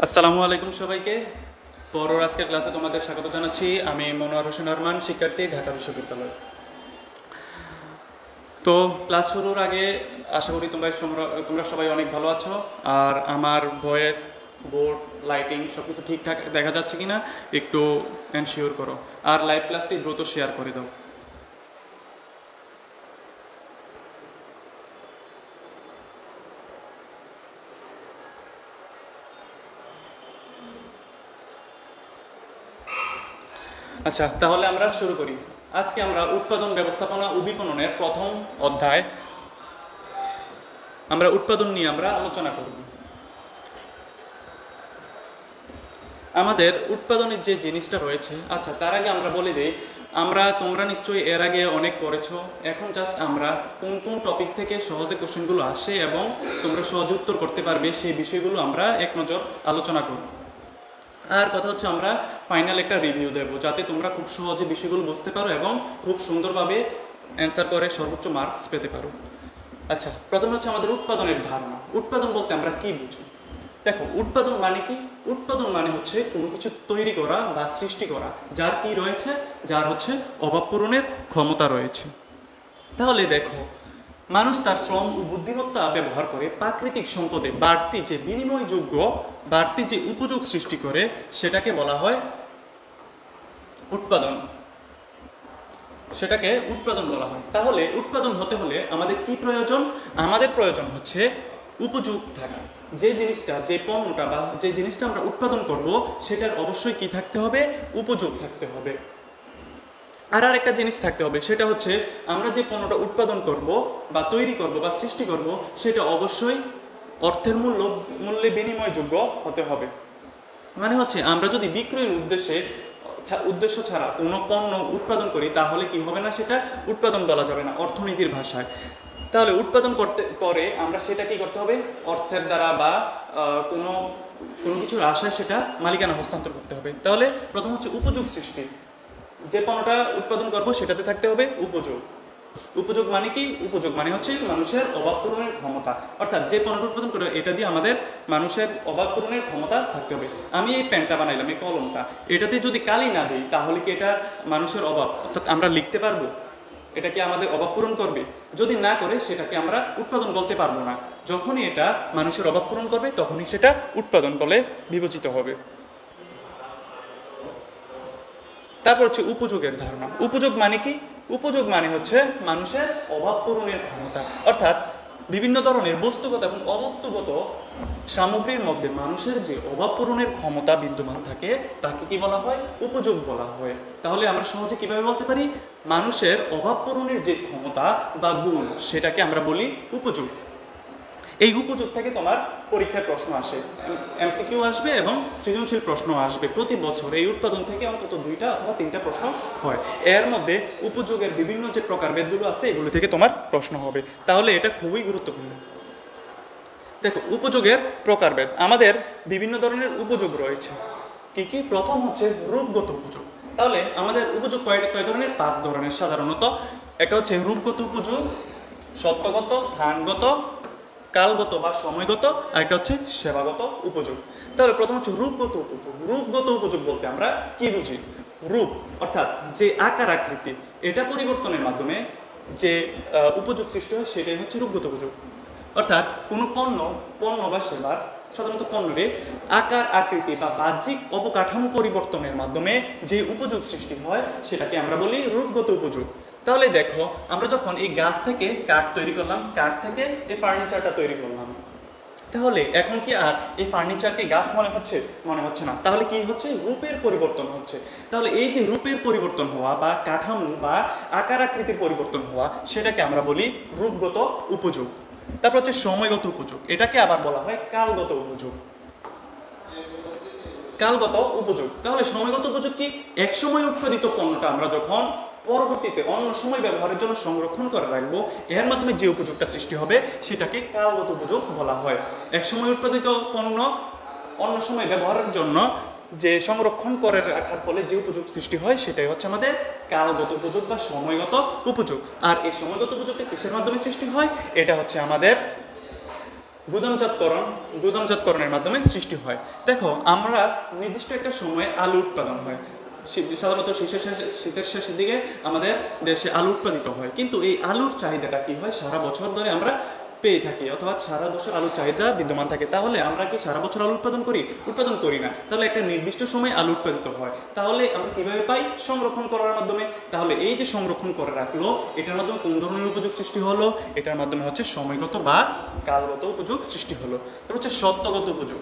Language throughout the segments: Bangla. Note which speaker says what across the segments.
Speaker 1: আসসালামু আলাইকুম সবাইকে। পরর আজকের ক্লাসে তোমাদের স্বাগত জানাচ্ছি। আমি মনোয়ার হোসেন আরমান, শিক্ষার্থী, ঢাকা বিশ্ববিদ্যালয়। তো ক্লাস শুরুর আগে আশা করি তোমরা সবাই অনেক ভালো আছো। আর আমার ভয়েস, বোর্ড, লাইটিং সব কিছু ঠিকঠাক দেখা যাচ্ছে কিনা একটু এনশিওর করো। আর লাইভ ক্লাসটি দ্রুত শেয়ার করে দাও। আচ্ছা, তাহলে আমরা শুরু করি। আজকে আমরা উৎপাদন ব্যবস্থাপনা ও বিপণনের প্রথম অধ্যায় আমরা উৎপাদন নিয়ে আলোচনা করব। আমাদের উৎপাদনের যে জিনিসটা রয়েছে, আচ্ছা তার আগে আমরা বলে দিই, তোমরা নিশ্চয়ই এর আগে অনেক পড়েছো। এখন জাস্ট আমরা কোন কোন টপিক থেকে সহজে কোশ্চেনগুলো আসে এবং তোমরা সহজে উত্তর করতে পারবে সেই বিষয়গুলো আমরা এক নজর আলোচনা করব। আর কথা হচ্ছে, আমরা ফাইনাল একটা রিভিউ দেবো যাতে তোমরা খুব সহজে বিষয়গুলো বুঝতে পারো এবং খুব সুন্দরভাবে অ্যান্সার করে সর্বোচ্চ মার্কস পেতে পারো। আচ্ছা, প্রথমে হচ্ছে আমাদের উৎপাদনের ধারণা। উৎপাদন বলতে আমরা কি বুঝি? দেখো, উৎপাদন মানে কি? উৎপাদন মানে হচ্ছে কোনো কিছু তৈরি করা বা সৃষ্টি করা যার কি রয়েছে, যার হচ্ছে অভাব পূরণের ক্ষমতা রয়েছে। তাহলে দেখো, মানুষ তার শ্রম ও বুদ্ধিমত্তা ব্যবহার করে প্রাকৃতিক সম্পদে বাড়তি যে বিনিময়যোগ্য, বাড়তি যে উপযোগ সৃষ্টি করে সেটাকে বলা হয় উৎপাদন। সেটাকে উৎপাদন বলা হয়। তাহলে উৎপাদন হতে হলে আমাদের কি প্রয়োজন? আমাদের প্রয়োজন হচ্ছে উপযোগ থাকা। যে জিনিসটা, যে পণ্যটা বা যে জিনিসটা আমরা উৎপাদন করব সেটার অবশ্যই কি থাকতে হবে? উপযোগ থাকতে হবে। আর একটা জিনিস থাকতে হবে, সেটা হচ্ছে আমরা যে পণ্যটা উৎপাদন করব বা তৈরি করব বা সৃষ্টি করব সেটা অবশ্যই অর্থের মূল্যে বিনিময়যোগ্য হতে হবে। মানে হচ্ছে আমরা যদি বিক্রয়ের উদ্দেশ্য ছাড়া কোনো পণ্য উৎপাদন করি তাহলে কি হবে না, সেটা উৎপাদন বলা যাবে না অর্থনীতির ভাষায়। তাহলে উৎপাদন করতে পরে আমরা সেটা কি করতে হবে? অর্থের দ্বারা বা কোনো কোনো কিছুর আশায় সেটা মালিকানা হস্তান্তর করতে হবে। তাহলে প্রথম হচ্ছে উপযোগ সৃষ্টি। যে পণ্যটা উৎপাদন করবো সেটাতে থাকতে হবে উপযোগ। উপযোগ মানে কি? উপযোগ মানে হচ্ছে মানুষের অভাব পূরণের ক্ষমতা। অর্থাৎ যে পণ্যটা উৎপাদন করে এটা দিয়ে আমাদের মানুষের অভাব পূরণের ক্ষমতা থাকতে হবে। আমি এই পেনটা বানাইলাম, এই কলমটা, এটাতে যদি কালি না দিই তাহলে কি এটা মানুষের অভাব, অর্থাৎ আমরা লিখতে পারবো? এটা কি আমাদের অভাব পূরণ করবে? যদি না করে সেটাকে আমরা উৎপাদন বলতে পারবো না। যখনই এটা মানুষের অভাব পূরণ করবে তখনই সেটা উৎপাদন বলে বিবেচিত হবে। তারপর হচ্ছে উপযোগের ধারণা। উপযোগ মানে কি? উপযোগ মানে হচ্ছে মানুষের অভাব পূরণের ক্ষমতা। অর্থাৎ বিভিন্ন ধরনের বস্তুগত এবং অবস্তুগত সামগ্রীর মধ্যে মানুষের যে অভাব পূরণের ক্ষমতা বিদ্যমান থাকে তাকে কি বলা হয়? উপযোগ বলা হয়। তাহলে আমরা সহজে কিভাবে বলতে পারি? মানুষের অভাব পূরণের যে ক্ষমতা বা গুণ সেটাকে আমরা বলি উপযোগ। এই উপযোগ থেকে তোমার পরীক্ষায় প্রশ্ন আসে, এমসিকিউ আসবে এবং সৃজনশীল প্রশ্ন আসবে। প্রতি বছর এই উৎপাদন থেকে অন্তত 2টা অথবা 3টা প্রশ্ন হয়। এর মধ্যে উপযোগের বিভিন্ন যে প্রকারভেদগুলো আছে এগুলো থেকে তোমার প্রশ্ন হবে। তাহলে এটা খুবই গুরুত্বপূর্ণ। দেখো, উপযোগের প্রকারভেদ। আমাদের বিভিন্ন ধরনের উপযোগ রয়েছে। কি কি? প্রথম হচ্ছে রূপগত উপযোগ। তাহলে আমাদের উপযোগ কয় ধরনের? 5 ধরনের সাধারণত। একটা হচ্ছে রূপগত উপযোগ, সত্যগত, স্থানগত, কালগত বা সময়গত, আর একটা হচ্ছে সেবাগত উপযোগ। তাহলে প্রথম হচ্ছে রূপগত উপযোগ। রূপগত উপযোগ বলতে আমরা কি বুঝি? রূপ অর্থাৎ যে আকার আকৃতি, এটা পরিবর্তনের মাধ্যমে যে উপযোগ সৃষ্টি হয় সেটাই হচ্ছে রূপগত উপযোগ। অর্থাৎ কোনো পণ্য বা সেবার, সাধারণত পণ্যের আকার আকৃতি বা বাহ্যিক অবকাঠামো পরিবর্তনের মাধ্যমে যে উপযোগ সৃষ্টি হয় সেটাকে আমরা বলি রূপগত উপযোগ। তাহলে দেখো, আমরা যখন এই গাছ থেকে কাঠ তৈরি করলাম, কাঠ থেকে এই ফার্নিচারটা তৈরি করলাম, তাহলে এখন কি আর এই ফার্নিচারকে গাছ মনে হচ্ছে? মনে হচ্ছে না। তাহলে কি হচ্ছে? রূপের পরিবর্তন হচ্ছে। তাহলে এই যে রূপের পরিবর্তন হওয়া বা কাঠামো বা আকার আকৃতির পরিবর্তন হওয়া সেটাকে আমরা বলি রূপগত উপযোগ। তারপর হচ্ছে সময়গত উপযোগ। এটাকে আবার বলা হয় কালগত উপযোগ। কালগত উপযোগ। তাহলে সময়গত উপযোগ কি? এক সময় উৎপাদিত পণ্যটা আমরা যখন পরবর্তীতে অন্য সময় ব্যবহারের জন্য সংরক্ষণ করে রাখবো, এর মাধ্যমে যে উপযোগটা সৃষ্টি হবে সেটাকে কালগত উপযোগ বলা হয়। এক সময় উৎপাদিত পণ্য অন্য সময় ব্যবহারের জন্য যে সংরক্ষণ করে রাখার ফলে যে উপযোগ সৃষ্টি হয় সেটাই হচ্ছে আমাদের কালগত উপযোগ বা সময়গত উপযোগ। আর এই সময়গত উপযোগটা কিসের মাধ্যমে সৃষ্টি হয়? এটা হচ্ছে আমাদের গুদামজাতকরণ, গুদামজাতকরণের মাধ্যমে সৃষ্টি হয়। দেখো আমরা নির্দিষ্ট একটা সময়ে আলু উৎপাদন হয়, সাধারণত শীতের শেষের দিকে আমাদের দেশে আলু উৎপাদিত হয়, কিন্তু এই আলুর চাহিদাটা কি হয় সারা বছর ধরে আমরা পেয়ে থাকি, অথবা সারা বছর আলুর চাহিদা বিদ্যমান থাকে। তাহলে আমরা কি সারা বছর আলু উৎপাদন করি? উৎপাদন করি না। তাহলে একটা নির্দিষ্ট সময় আলু উৎপাদিত হয়, তাহলে আমরা কিভাবে পাই? সংরক্ষণ করার মাধ্যমে। তাহলে এই যে সংরক্ষণ করে রাখলো, এটার মাধ্যমে কোন ধরনের উপযোগ সৃষ্টি হলো? এটার মাধ্যমে হচ্ছে সময়গত বা কালগত উপযোগ সৃষ্টি হলো। তারপর হচ্ছে সত্যগত উপযোগ।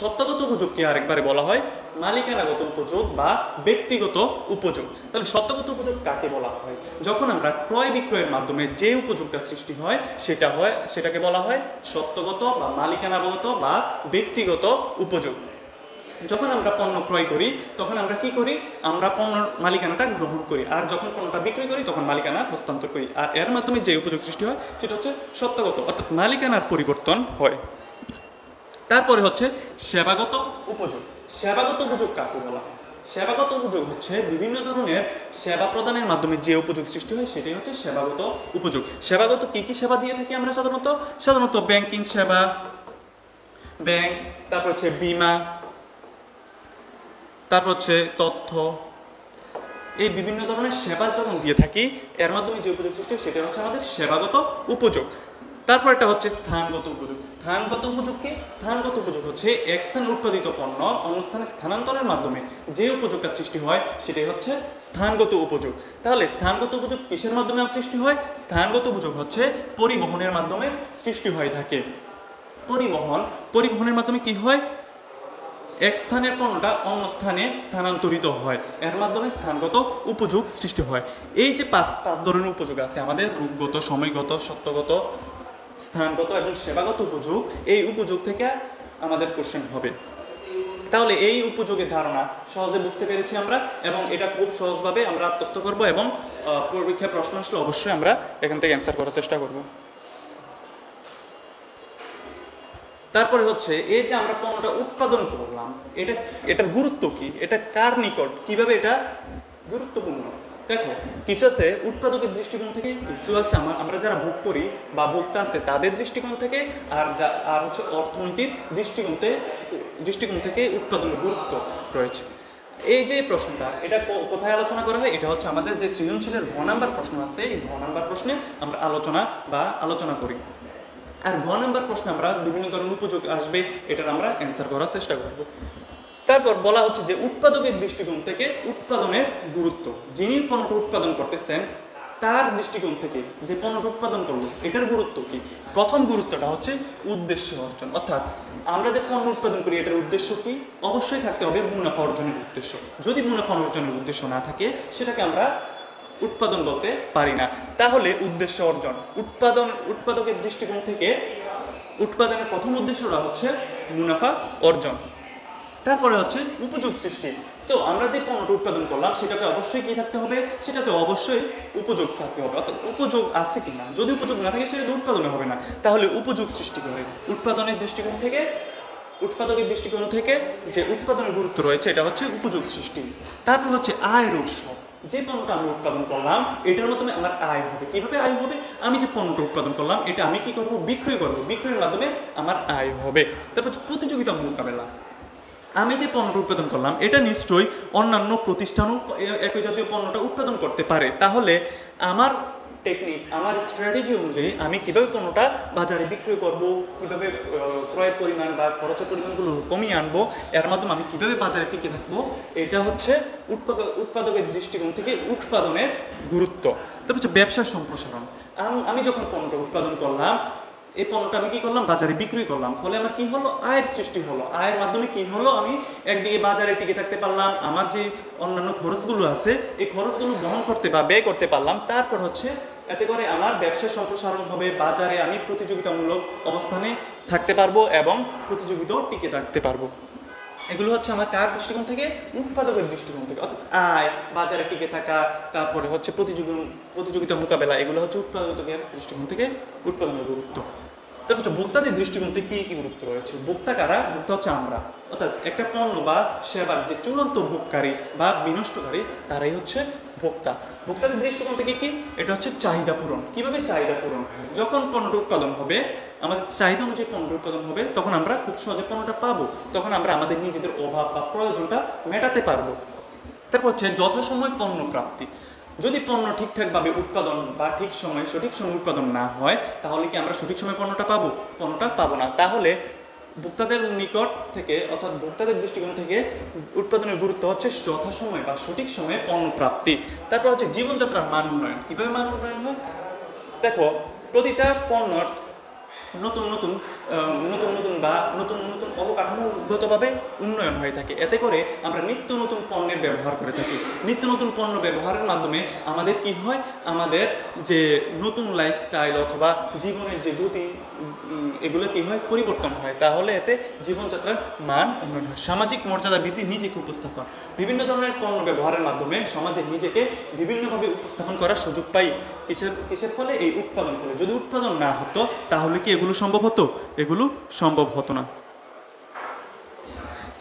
Speaker 1: সত্যগত উপযোগকে আরেকবারে বলা হয় মালিকানাগত উপযোগ বা ব্যক্তিগত উপযোগ। তাহলে সত্যগত উপযোগ কাকে বলা হয়? যখন আমরা ক্রয় বিক্রয়ের মাধ্যমে যে উপযোগটা সৃষ্টি হয় সেটাকে বলা হয় সত্যগত বা মালিকানাগত বা ব্যক্তিগত উপযোগ। যখন আমরা পণ্য ক্রয় করি তখন আমরা কি করি? আমরা পণ্যের মালিকানাটা গ্রহণ করি, আর যখন পণ্যটা বিক্রয় করি তখন মালিকানা হস্তান্তর করি। আর এর মাধ্যমে যে উপযোগ সৃষ্টি হয় সেটা হচ্ছে সত্যগত, অর্থাৎ মালিকানার পরিবর্তন হয়। তারপরে হচ্ছে সেবাগত উপযোগ। সেবাগত উপযোগ কাকে বলা হয়? সেবাগত উপযোগ হচ্ছে বিভিন্ন ধরনের সেবা প্রদানের মাধ্যমে যে উপযোগ সৃষ্টি হয় সেটাই হচ্ছে সেবাগত উপযোগ। সেবাগত কি কি সেবা দিয়ে থাকি আমরা? সাধারণত ব্যাংকিং সেবা, ব্যাংক, তারপর হচ্ছে বীমা, তারপর হচ্ছে তথ্য, এই বিভিন্ন ধরনের সেবা যখন দিয়ে থাকি এর মাধ্যমে যে উপযোগ সৃষ্টি হয় সেটা হচ্ছে আমাদের সেবাগত উপযোগ। তারপর এটা হচ্ছে স্থানগত উপযোগ। স্থানগত উপযোগ কি? স্থানগত উপযোগ হচ্ছে এক স্থানে উৎপাদিত পণ্য অন্য স্থানে স্থানান্তরের মাধ্যমে যে উপযোগটা সৃষ্টি হয় সেটাই হচ্ছে স্থানগত উপযোগ। তাহলে স্থানগত উপযোগ কিসের মাধ্যমে সৃষ্টি হয়? স্থানগত উপযোগ হচ্ছে পরিবহনের মাধ্যমে সৃষ্টি হয়ে থাকে। পরিবহনের মাধ্যমে কি হয়? এক স্থানের পণ্যটা অন্য স্থানে স্থানান্তরিত হয়, এর মাধ্যমে স্থানগত উপযোগ সৃষ্টি হয়। এই যে পাঁচ ধরনের উপযোগ আছে আমাদের, রূপগত, সময়গত, সত্যগত, স্থানগত এবং সেবাগত উপযোগ, এই উপযোগ থেকে আমাদের কোশ্চেন হবে। তাহলে এই উপযোগের ধারণা সহজে বুঝতে পেরেছি আমরা, এবং এটা খুব সহজভাবে আমরা আত্মস্থ করব, এবং পরীক্ষায় প্রশ্ন আসলে অবশ্যই আমরা এখান থেকে অ্যান্সার করার চেষ্টা করব। তারপরে হচ্ছে এই যে আমরা পণ্যটা উৎপাদন করলাম, এটার গুরুত্ব কি? এটা কার নিকট, কিভাবে এটা গুরুত্বপূর্ণ? দেখো, কিছু আছে উৎপাদকের দৃষ্টিকোণ থেকে, কিছু আছে আমরা যারা ভোগ করি বা ভোক্তা আছে তাদের দৃষ্টিকোণ থেকে, আর হচ্ছে অর্থনীতির দৃষ্টিকোণ থেকে উৎপাদনের গুরুত্ব রয়েছে। এই যে প্রশ্নটা, এটা কোথায় আলোচনা করা হয়? এটা হচ্ছে আমাদের যে সৃজনশীলের ঘ নাম্বার প্রশ্ন আছে, এই ঘ নাম্বার প্রশ্নে আমরা আলোচনা করি। আর ঘ নাম্বার প্রশ্নে আমরা বিভিন্ন ধরনের উপযোগ আসবে, এটার আমরা অ্যান্সার করার চেষ্টা করব। তারপর বলা হচ্ছে যে উৎপাদকের দৃষ্টিকোণ থেকে উৎপাদনের গুরুত্ব। যিনি পণ্যটা উৎপাদন করতেছেন তার দৃষ্টিকোণ থেকে যে পণ্যটা উৎপাদন করলো এটার গুরুত্ব কি? প্রথম গুরুত্বটা হচ্ছে উদ্দেশ্য অর্জন, অর্থাৎ আমরা যে পণ্য উৎপাদন করি এটার উদ্দেশ্য কি? অবশ্যই থাকতে হবে মুনাফা অর্জনের উদ্দেশ্য। যদি মুনাফা অর্জনের উদ্দেশ্য না থাকে সেটাকে আমরা উৎপাদন বলতে পারি না। তাহলে উদ্দেশ্য অর্জন, উৎপাদকের দৃষ্টিকোণ থেকে উৎপাদনের প্রথম উদ্দেশ্যটা হচ্ছে মুনাফা অর্জন। তারপরে হচ্ছে উপযোগ সৃষ্টি। তো আমরা যে পণ্যটা উৎপাদন করলাম সেটাতে অবশ্যই কি থাকতে হবে? সেটাতে অবশ্যই উপযোগ থাকতে হবে, অর্থাৎ উপযোগ আছে কিনা। যদি উপযোগ না থাকে সেটা তো উৎপাদনে হবে না। তাহলে উপযোগ সৃষ্টি করে উৎপাদকের দৃষ্টিকোণ থেকে যে উৎপাদনের গুরুত্ব রয়েছে এটা হচ্ছে উপযোগ সৃষ্টি। তারপর হচ্ছে আয়ের উৎস। যে পণ্যটা আমি উৎপাদন করলাম এটার মাধ্যমে আমার আয় হবে। কিভাবে আয় হবে? আমি যে পণ্যটা উৎপাদন করলাম এটা আমি কি করব? বিক্রয় করব। বিক্রয়ের মাধ্যমে আমার আয় হবে। তারপর প্রতিযোগিতা মোকাবেলা। আমি যে পণ্যটা উৎপাদন করলাম এটা নিশ্চয়ই অন্যান্য প্রতিষ্ঠানও একই জাতীয় পণ্যটা উৎপাদন করতে পারে। তাহলে আমার টেকনিক, আমার স্ট্র্যাটেজি অনুযায়ী আমি কিভাবে পণ্যটা বাজারে বিক্রয় করব, কিভাবে ক্রয়ের পরিমাণ বা খরচের পরিমাণগুলো কমিয়ে আনবো, এর মাধ্যমে আমি কিভাবে বাজারে টিকে থাকবো, এটা হচ্ছে উৎপাদকের দৃষ্টিকোণ থেকে উৎপাদনের গুরুত্ব। তারপর হচ্ছে ব্যবসার সম্প্রসারণ। আমি যখন পণ্যটা উৎপাদন করলাম, এই পণ্যটা আমি কি করলাম? বাজারে বিক্রি করলাম। ফলে আমার কি হলো? আয়ের সৃষ্টি হলো। আয়ের মাধ্যমে কি হলো? আমি একদিকে বাজারে টিকে থাকতে পারলাম, আমার যে অন্যান্য খরচগুলো আছে এই খরচগুলো বহন করতে বা ব্যয় করতে পারলাম। তারপর হচ্ছে এতে করে আমার ব্যবসার সম্প্রসারণ হবে, বাজারে আমি প্রতিযোগিতামূলক অবস্থানে থাকতে পারবো এবং প্রতিযোগিতাও টিকে থাকতে পারবো। এগুলো হচ্ছে আমার কার দৃষ্টিকোণ থেকে? উৎপাদকের দৃষ্টিকোণ থেকে, অর্থাৎ আয়, বাজারে টিকে থাকা, তারপরে হচ্ছে প্রতিযোগিতা মোকাবেলা, এগুলো হচ্ছে উৎপাদকের দৃষ্টিকোণ থেকে উৎপাদনের গুরুত্ব। তারপর হচ্ছে ভোক্তাদের দৃষ্টিকোণ থেকে কি কি গুরুত্ব রয়েছে। ভোক্তা কারা? ভোক্তা হচ্ছে আমরা, অর্থাৎ একটা পণ্য বা সেবার যে চূড়ান্ত ভোগকারী বা বিনষ্টকারী তারাই হচ্ছে ভোক্তা। ভোক্তাদের দৃষ্টিকোণ থেকে কি? এটা হচ্ছে চাহিদা পূরণ। কিভাবে চাহিদা পূরণ হয়? যখন পণ্যটা উৎপাদন হবে, আমাদের চাহিদা অনুযায়ী পণ্যটা উৎপাদন হবে, তখন আমরা খুব সহজে পণ্যটা পাবো, তখন আমরা আমাদের নিজেদের অভাব বা প্রয়োজনটা মেটাতে পারবো। তারপর হচ্ছে যথাসময় পণ্য প্রাপ্তি। যদি পণ্য ঠিকঠাকভাবে উৎপাদন বা সঠিক সময় উৎপাদন না হয়, তাহলে কি আমরা সঠিক সময় পণ্যটা পাবো? পণ্যটা পাবো না। তাহলে ভোক্তাদের নিকট থেকে, অর্থাৎ ভোক্তাদের দৃষ্টিকোণ থেকে উৎপাদনের গুরুত্ব হচ্ছে যথাসময় বা সঠিক সময়ে পণ্য প্রাপ্তি। তারপর হচ্ছে জীবনযাত্রার মান উন্নয়ন। কিভাবে মান উন্নয়ন হয়? দেখো, প্রতিটা পণ্যর নতুন নতুন অবকাঠামোগতভাবে উন্নয়ন হয়ে থাকে। এতে করে আমরা নিত্য নতুন পণ্যের ব্যবহার করে থাকি। নিত্য নতুন পণ্য ব্যবহারের মাধ্যমে আমাদের কি হয়? আমাদের যে নতুন লাইফস্টাইল অথবা জীবনের যে গতি, এগুলো কি হয়? পরিবর্তন হয়। তাহলে এতে জীবনযাত্রার মান উন্নয়ন হয়। সামাজিক মর্যাদা বৃদ্ধি, নিজেকে উপস্থাপন। বিভিন্ন ধরনের পণ্য ব্যবহারের মাধ্যমে সমাজে নিজেকে বিভিন্নভাবে উপস্থাপন করার সুযোগ পাই। কিসের ফলে? এই উৎপাদন ফলে। যদি উৎপাদন না হতো তাহলে কি এগুলো সম্ভব হতো? এগুলো সম্ভব হতো না।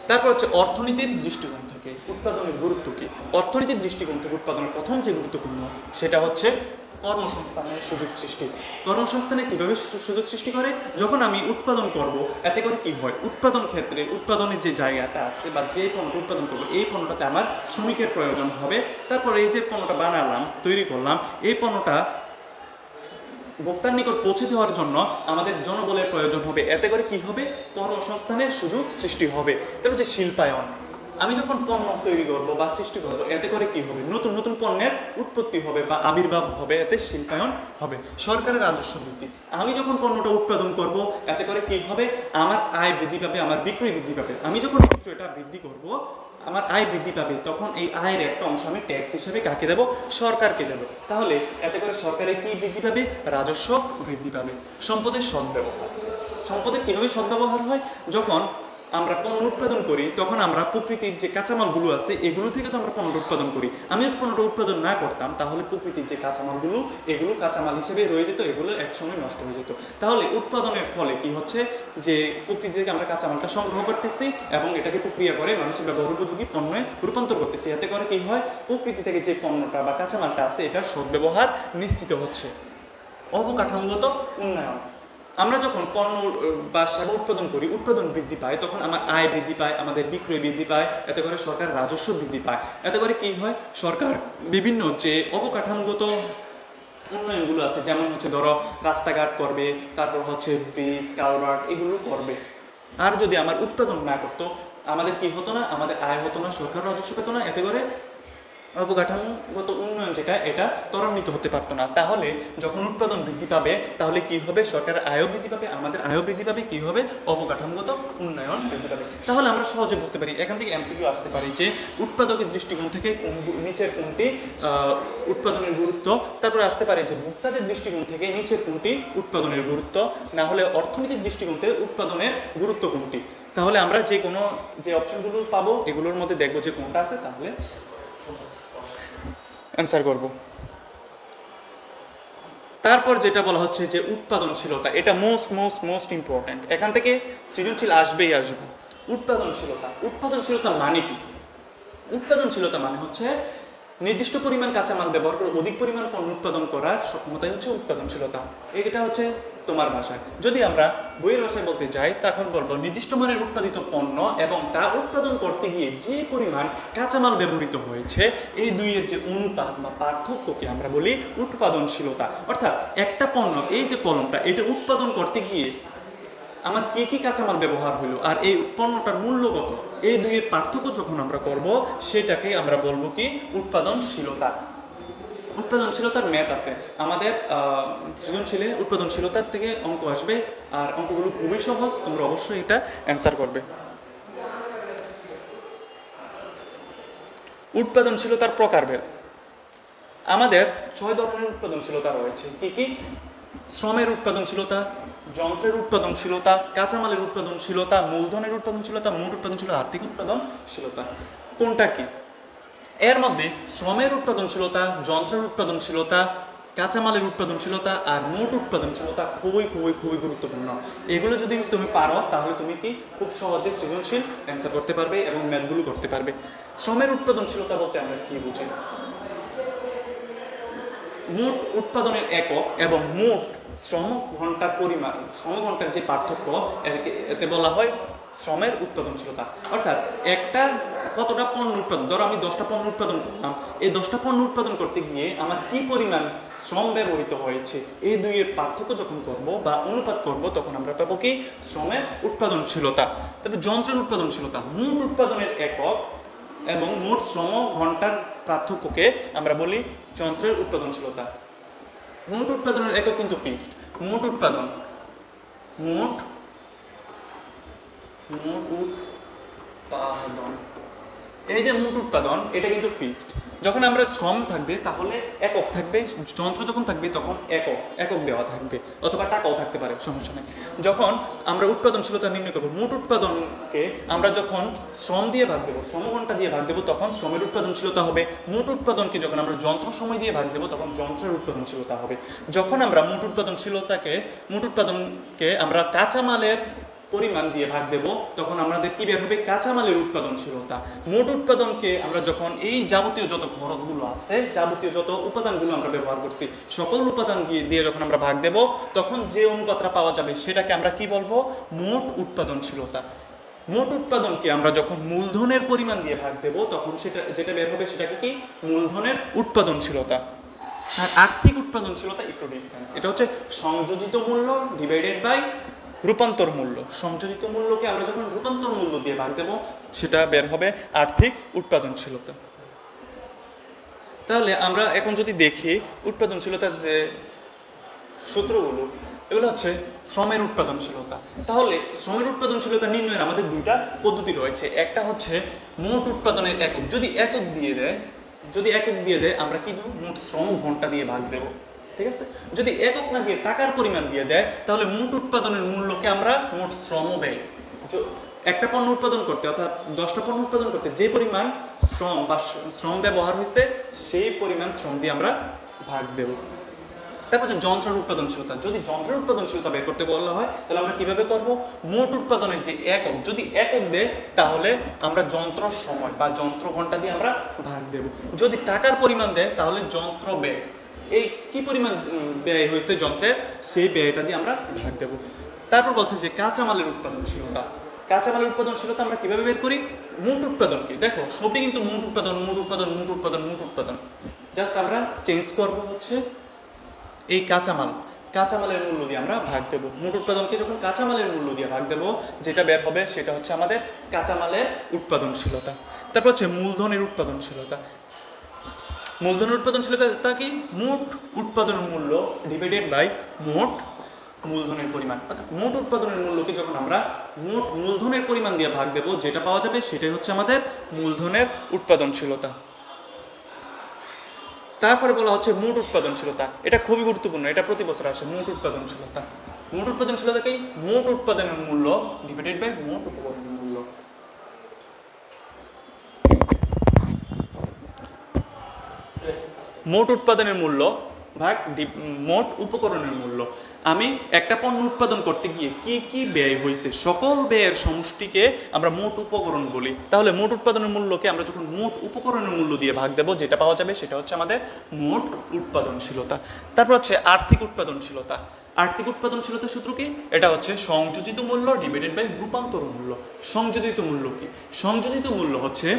Speaker 1: তারপর হচ্ছে অর্থনীতির দৃষ্টিকোণ থেকে উৎপাদনের গুরুত্ব কি। অর্থনীতির দৃষ্টিকোণ থেকে উৎপাদনের প্রথম যে গুরুত্বপূর্ণ, সেটা হচ্ছে কর্মসংস্থানের সুযোগ সৃষ্টি। কর্মসংস্থানে কিভাবে সুযোগ সৃষ্টি করে? যখন আমি উৎপাদন করব, এতে করে কি হয়? উৎপাদন ক্ষেত্রে উৎপাদনের যে জায়গাটা আছে বা যে পণ্যটা উৎপাদন করবো, এই পণ্যটাতে আমার শ্রমিকের প্রয়োজন হবে। তারপর এই যে পণ্যটা বানালাম, তৈরি করলাম, এই পণ্যটা ভোক্তার নিকট পৌঁছে দেওয়ার জন্য আমাদের জনবলের প্রয়োজন হবে। এতে করে কি হবে? কর্মসংস্থানের সুযোগ সৃষ্টি হবে। তারপর হচ্ছে শিল্পায়ন। আমি যখন পণ্য তৈরি করবো বা সৃষ্টি করবো, এতে করে কি হবে? নতুন নতুন পণ্যের উৎপত্তি হবে বা আবির্ভাব হবে, এতে শিল্পায়ন হবে। সরকারের রাজস্ব বৃদ্ধি। আমি যখন পণ্যটা উৎপাদন করব, এতে করে কি হবে? আমার আয় বৃদ্ধি পাবে, আমার বিক্রয় বৃদ্ধি পাবে। আমি যখন বিক্রয়টা বৃদ্ধি করব, আমার আয় বৃদ্ধি পাবে, তখন এই আয়ের একটা অংশ আমি ট্যাক্স হিসেবে কাকে দেব? সরকারকে দেব। তাহলে এতে করে সরকারের কি বৃদ্ধি পাবে? রাজস্ব বৃদ্ধি পাবে। সম্পদের সদ্ব্যবহার। সম্পদের কিভাবে সদ্ব্যবহার হয়? যখন আমরা পণ্য উৎপাদন করি, তখন আমরা প্রকৃতির যে কাঁচামালগুলো আছে, এগুলো থেকে তো আমরা পণ্যটা উৎপাদন করি। আমি যদি পণ্যটা উৎপাদন না করতাম, তাহলে প্রকৃতির যে কাঁচামালগুলো, এগুলো কাঁচামাল হিসেবে রয়ে যেত, এগুলো একসময় নষ্ট হয়ে যেত। তাহলে উৎপাদনের ফলে কি হচ্ছে? যে প্রকৃতি থেকে আমরা কাঁচামালটা সংগ্রহ করতেছি এবং এটাকে প্রক্রিয়া করে মানুষের ব্যবহার উপযোগী পণ্যে রূপান্তর করতেছি। এতে করে কি হয়? প্রকৃতি থেকে যে পণ্যটা বা কাঁচামালটা আছে, এটার সদ্ব্যবহার নিশ্চিত হচ্ছে। অবকাঠামোগত উন্নয়ন। আমরা যখন পণ্য বা সেবা উৎপাদন করি, উৎপাদন বৃদ্ধি পায়, তখন আমার আয় বৃদ্ধি পায়, আমাদের বিক্রয় বৃদ্ধি পায়, এতে করে সরকার রাজস্ব বৃদ্ধি পায়। এতে করে কি হয়? সরকার বিভিন্ন যে অবকাঠামোগত উন্নয়নগুলো আছে, যেমন হচ্ছে ধরো রাস্তাঘাট করবে, তারপর হচ্ছে ব্রিজ, কালভার্ট, এগুলো করবে। আর যদি আমার উৎপাদন না করতো, আমাদের কি হতো না? আমাদের আয় হতো না, সরকার রাজস্ব পেতো না। এতে করে অবকাঠামোগত উন্নয়ন যেটা, এটা ত্বরান্বিত হতে পারতো না। তাহলে যখন উৎপাদন বৃদ্ধি পাবে, তাহলে কি হবে? সরকারের আয়ও বৃদ্ধি পাবে, আমাদের আয়ও বৃদ্ধি পাবে। কি হবে? অবকাঠামোগত উন্নয়ন বৃদ্ধি পাবে। তাহলে আমরা সহজে বুঝতে পারি, এখান থেকে এমসিকিউ আসতে পারে যে উৎপাদকের দৃষ্টিকোণ থেকে নিচের কোনটি উৎপাদনের গুরুত্ব। তারপরে আসতে পারে যে ভোক্তাদের দৃষ্টিকোণ থেকে নিচের কোনটি উৎপাদনের গুরুত্ব। না হলে অর্থনীতির দৃষ্টিকোণ থেকে উৎপাদনের গুরুত্ব কোনটি। তাহলে আমরা যে অপশনগুলো পাবো, এগুলোর মধ্যে দেখবো যে কোনটা আছে, তাহলে অ্যান্সার করব। তারপর যেটা বলা হচ্ছে যে উৎপাদনশীলতা, এটা মোস্ট ইম্পর্টেন্ট। এখান থেকে সৃজনশীল আসবে। উৎপাদনশীলতা মানে কি? উৎপাদনশীলতা মানে হচ্ছে নির্দিষ্ট পরিমাণ কাঁচামাল ব্যবহার করে অধিক পরিমাণ পণ্য উৎপাদন করার সক্ষমতাই হচ্ছে উৎপাদনশীলতা। এটা হচ্ছে তোমার ভাষায়। যদি আমরা বইয়ের ভাষায় বলতে যাই, তখন বলবো নির্দিষ্ট মানের উৎপাদিত পণ্য এবং তা উৎপাদন করতে গিয়ে যে পরিমাণ কাঁচামাল ব্যবহৃত হয়েছে, এই দুইয়ের যে অনুপাত বা পার্থক্যকে আমরা বলি উৎপাদনশীলতা। অর্থাৎ একটা পণ্য, এই যে কলমটা, এটা উৎপাদন করতে গিয়ে আমার কি কি কাঁচামাল ব্যবহার হলো আর এই পণ্যটার মূল্য কত, এই দুইয়ের পার্থক্য যখন আমরা করব, সেটাকে আমরা বলবো কি? উৎপাদনশীলতা। উৎপাদনশীলতার ম্যাথ আছে আমাদের সৃজনশীলে। উৎপাদনশীলতার থেকে অঙ্ক আসবে, আর অঙ্কগুলো খুবই সহজ, তোমরা অবশ্যই এটা অ্যান্সার করবে। উৎপাদনশীলতার প্রকারভেদ। আমাদের 6 ধরনের উৎপাদনশীলতা রয়েছে। কি কি? শ্রমের উৎপাদনশীলতা, যন্ত্রের উৎপাদনশীলতা, কাঁচামালের উৎপাদনশীলতা, মূলধনের উৎপাদনশীলতা, মোট উৎপাদনশীলতা, আর্থিক উৎপাদনশীলতা। কোনটা কি? এর মধ্যে শ্রমের উৎপাদনশীলতা, যন্ত্রের উৎপাদনশীলতা, কাঁচামালের উৎপাদনশীলতা আর মোট উৎপাদনশীলতা খুবই খুবই খুবই গুরুত্বপূর্ণ। এগুলো যদি তুমি পারো তাহলে তুমি কি খুব সহজে সৃজনশীল অ্যান্সার করতে পারবে এবং ম্যাথগুলো করতে পারবে। শ্রমের উৎপাদনশীলতা বলতে আমরা কি বুঝি? মোট উৎপাদনের একক এবং মোট শ্রম ঘন্টার পরিমাণ, শ্রম ঘন্টার যে পার্থক্য এতে বলা হয় শ্রমের উৎপাদনশীলতা। অর্থাৎ একটা কতটা পণ্য উৎপাদন, ধরো আমি 10টা পণ্য উৎপাদন করলাম, এই 10টা পণ্য উৎপাদন করতে গিয়ে আমার কি পরিমাণ শ্রম ব্যবহৃত হয়েছে, এই দুইয়ের পার্থক্য যখন করব বা অনুপাত করব তখন আমরা পাবো কি শ্রমের উৎপাদনশীলতা। তবে যন্ত্রের উৎপাদনশীলতা, মোট উৎপাদনের একক এবং মোট শ্রম ঘন্টার পার্থক্যকে আমরা বলি যন্ত্রের উৎপাদনশীলতা। মোট উৎপাদনের একক কিন্তু ফিক্সড। মোট উৎপাদন, মোট উৎপাদন, এই যে মোট উৎপাদন এটা কিন্তু ফিক্সড। যখন আমরা শ্রম থাকবে তাহলে একক থাকবে, যন্ত্র যখন থাকবে তখন একক দেওয়া থাকবে, অথবা টাকাও থাকতে পারে, সমস্যা নেই। যখন আমরা উৎপাদনশীলতা নির্ণয় করবো, মোট উৎপাদনকে আমরা যখন শ্রম দিয়ে ভাগ দেবো, শ্রম ঘন্টা দিয়ে ভাগ দেবো, তখন শ্রমের উৎপাদনশীলতা হবে। মোট উৎপাদনকে যখন আমরা যন্ত্র সময় দিয়ে ভাগ দেবো তখন যন্ত্রের উৎপাদনশীলতা হবে। যখন আমরা মোট উৎপাদনকে আমরা কাঁচামালের পরিমাণ দিয়ে ভাগ দেব তখন আমাদের কি বের হবে? কাঁচামালের উৎপাদনশীলতা। মোট উৎপাদনকে আমরা যখন এই যাবতীয় যত খরচগুলো আছে, যাবতীয় যত উপাদানগুলো আমরা ব্যবহার করছি, সকল উপাদান দিয়ে যখন আমরা ভাগ দেব তখন যে অনুপাতটা পাওয়া যাবে সেটাকে আমরা কি বলবো? মোট উৎপাদনশীলতা। মোট উৎপাদনকে আমরা যখন মূলধনের পরিমাণ দিয়ে ভাগ দেব তখন সেটা যেটা বের হবে সেটাকে কি? মূলধনের উৎপাদনশীলতা। আর আর্থিক উৎপাদনশীলতা একটু ডিফারেন্স, এটা হচ্ছে সংযোজিত মূল্য ডিভাইডেড বাই রূপান্তর মূল্য। সংযোজিত মূল্যকে আমরা যখন রূপান্তর মূল্য দিয়ে ভাগ দেব সেটা বের হবে আর্থিক উৎপাদনশীলতা। তাহলে আমরা এখন যদি দেখি উৎপাদনশীলতার যে সূত্রগুলো, এগুলো হচ্ছে শ্রমের উৎপাদনশীলতা। তাহলে শ্রমের উৎপাদনশীলতা নির্ণয়ের আমাদের দুইটা পদ্ধতি রয়েছে। একটা হচ্ছে মোট উৎপাদনের একক, যদি একক দিয়ে দেয় আমরা কি দেব? মোট শ্রম ঘন্টা দিয়ে ভাগ দেব, ঠিক আছে? যদি একক না দিয়ে টাকার পরিমাণ দিয়ে দেয় তাহলে মোট উৎপাদনের মূল্যকে আমরা মোট শ্রম ব্যয়, একটা পণ্য উৎপাদন করতে অর্থাৎ 10টা পণ্য উৎপাদন করতে যে পরিমাণ শ্রম বা শ্রম ব্যবহার হয়েছে সেই পরিমাণ শ্রম দিয়ে আমরা ভাগ দেব। তারপর হচ্ছে যন্ত্রের উৎপাদনশীলতা। যদি যন্ত্রের উৎপাদনশীলতা বের করতে বলা হয় তাহলে আমরা কিভাবে করব? মোট উৎপাদনের যে একক, যদি একক দেয় তাহলে আমরা যন্ত্র সময় বা যন্ত্র ঘন্টা দিয়ে আমরা ভাগ দেব। যদি টাকার পরিমাণ দেয় তাহলে যন্ত্র ব্যয়, এই কি পরিমাণ ব্যয় হয়েছে যন্ত্রের সেই ব্যয়টা দিয়ে আমরা ভাগ দেব। তারপর বলছে যে কাঁচামালের উৎপাদনশীলতা। কাঁচামালের উৎপাদনশীলতা আমরা কিভাবে বের করি? মোট উৎপাদনকে, দেখো সবই কিন্তু মোট উৎপাদন, জাস্ট আমরা চেঞ্জ করব হচ্ছে এই কাঁচামালের মূল্য দিয়ে আমরা ভাগ দেব। মোট উৎপাদনকে যখন কাঁচামালের মূল্য দিয়ে ভাগ দেব যেটা বের হবে সেটা হচ্ছে আমাদের কাঁচামালের উৎপাদনশীলতা। তারপর হচ্ছে মূলধনের উৎপাদনশীলতা। মূলধনের উৎপাদনশীলতা কি? মোট উৎপাদনের মূল্য ডিভাইডেড বাই মোট মূলধনের পরিমাণ। অর্থাৎ মোট উৎপাদনের মূল্যকে যখন আমরা মোট মূলধনের পরিমাণ দিয়ে ভাগ দেব যেটা পাওয়া যাবে সেটাই হচ্ছে আমাদের মূলধনের উৎপাদনশীলতা। তারপরে বলা হচ্ছে মোট উৎপাদনশীলতা। এটা খুবই গুরুত্বপূর্ণ, এটা প্রতি বছর আসে। মোট উৎপাদনশীলতা, মোট উৎপাদনশীলতা কি? মোট উৎপাদনের মূল্য ডিভাইডেড বাই মোট উপকরণের মূল্য। মোট উৎপাদনের মূল্য ভাগ মোট উপকরণের মূল্য। আমি একটা পণ্য উৎপাদন করতে গিয়ে কি কি ব্যয় হয়েছে সকল ব্যয়ের সমষ্টিকে আমরা মোট উপকরণ বলি। তাহলে মোট উৎপাদনের মূল্যকে আমরা যখন মোট উপকরণের মূল্য দিয়ে ভাগ দেব যেটা পাওয়া যাবে সেটা হচ্ছে আমাদের মোট উৎপাদনশীলতা। তারপর হচ্ছে আর্থিক উৎপাদনশীলতা। আর্থিক উৎপাদনশীলতার সূত্র কি? এটা হচ্ছে সংযোজিত মূল্য ডিভাইডেড বাই রূপান্তর মূল্য। সংযোজিত মূল্য কি? সংযোজিত মূল্য হচ্ছে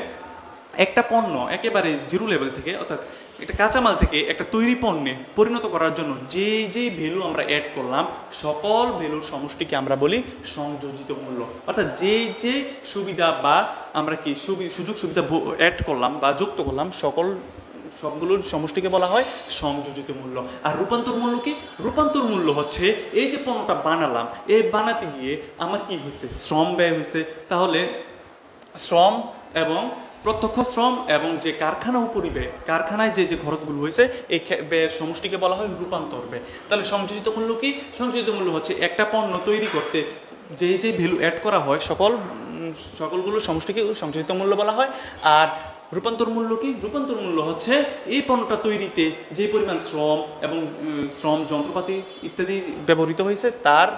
Speaker 1: একটা পণ্য একেবারে জিরো লেভেল থেকে অর্থাৎ একটা কাঁচামাল থেকে একটা তৈরি পণ্যে পরিণত করার জন্য যে যে ভ্যালু আমরা অ্যাড করলাম সকল ভ্যালুর সমষ্টিকে আমরা বলি সংযোজিত মূল্য। অর্থাৎ যে যে সুবিধা বা আমরা কি সুযোগ সুবিধা অ্যাড করলাম বা যুক্ত করলাম সবগুলোর সমষ্টিকে বলা হয় সংযোজিত মূল্য। আর রূপান্তর মূল্য কি? রূপান্তর মূল্য হচ্ছে এই যে পণ্যটা বানালাম, এই বানাতে গিয়ে আমার কি হয়েছে? শ্রম ব্যয় হয়েছে। তাহলে শ্রম এবং প্রত্যক্ষ শ্রম এবং যে কারখানা উপরিব্যয়, কারখানায় যে যে খরচগুলো হয়েছে এই ব্যয়ের সমষ্টিকে বলা হয় রূপান্তর ব্যয়। তাহলে সংযোজিত মূল্য কি? সংযোজিত মূল্য হচ্ছে একটা পণ্য তৈরি করতে যে যে ভ্যালু অ্যাড করা হয় সকলগুলোর সমষ্টিকে সংযোজিত মূল্য বলা হয়। আর রূপান্তর মূল্য কি? রূপান্তর মূল্য হচ্ছে এই পণ্যটা তৈরিতে যে পরিমাণ শ্রম এবং শ্রম যন্ত্রপাতি ইত্যাদি ব্যবহৃত হয়েছে তার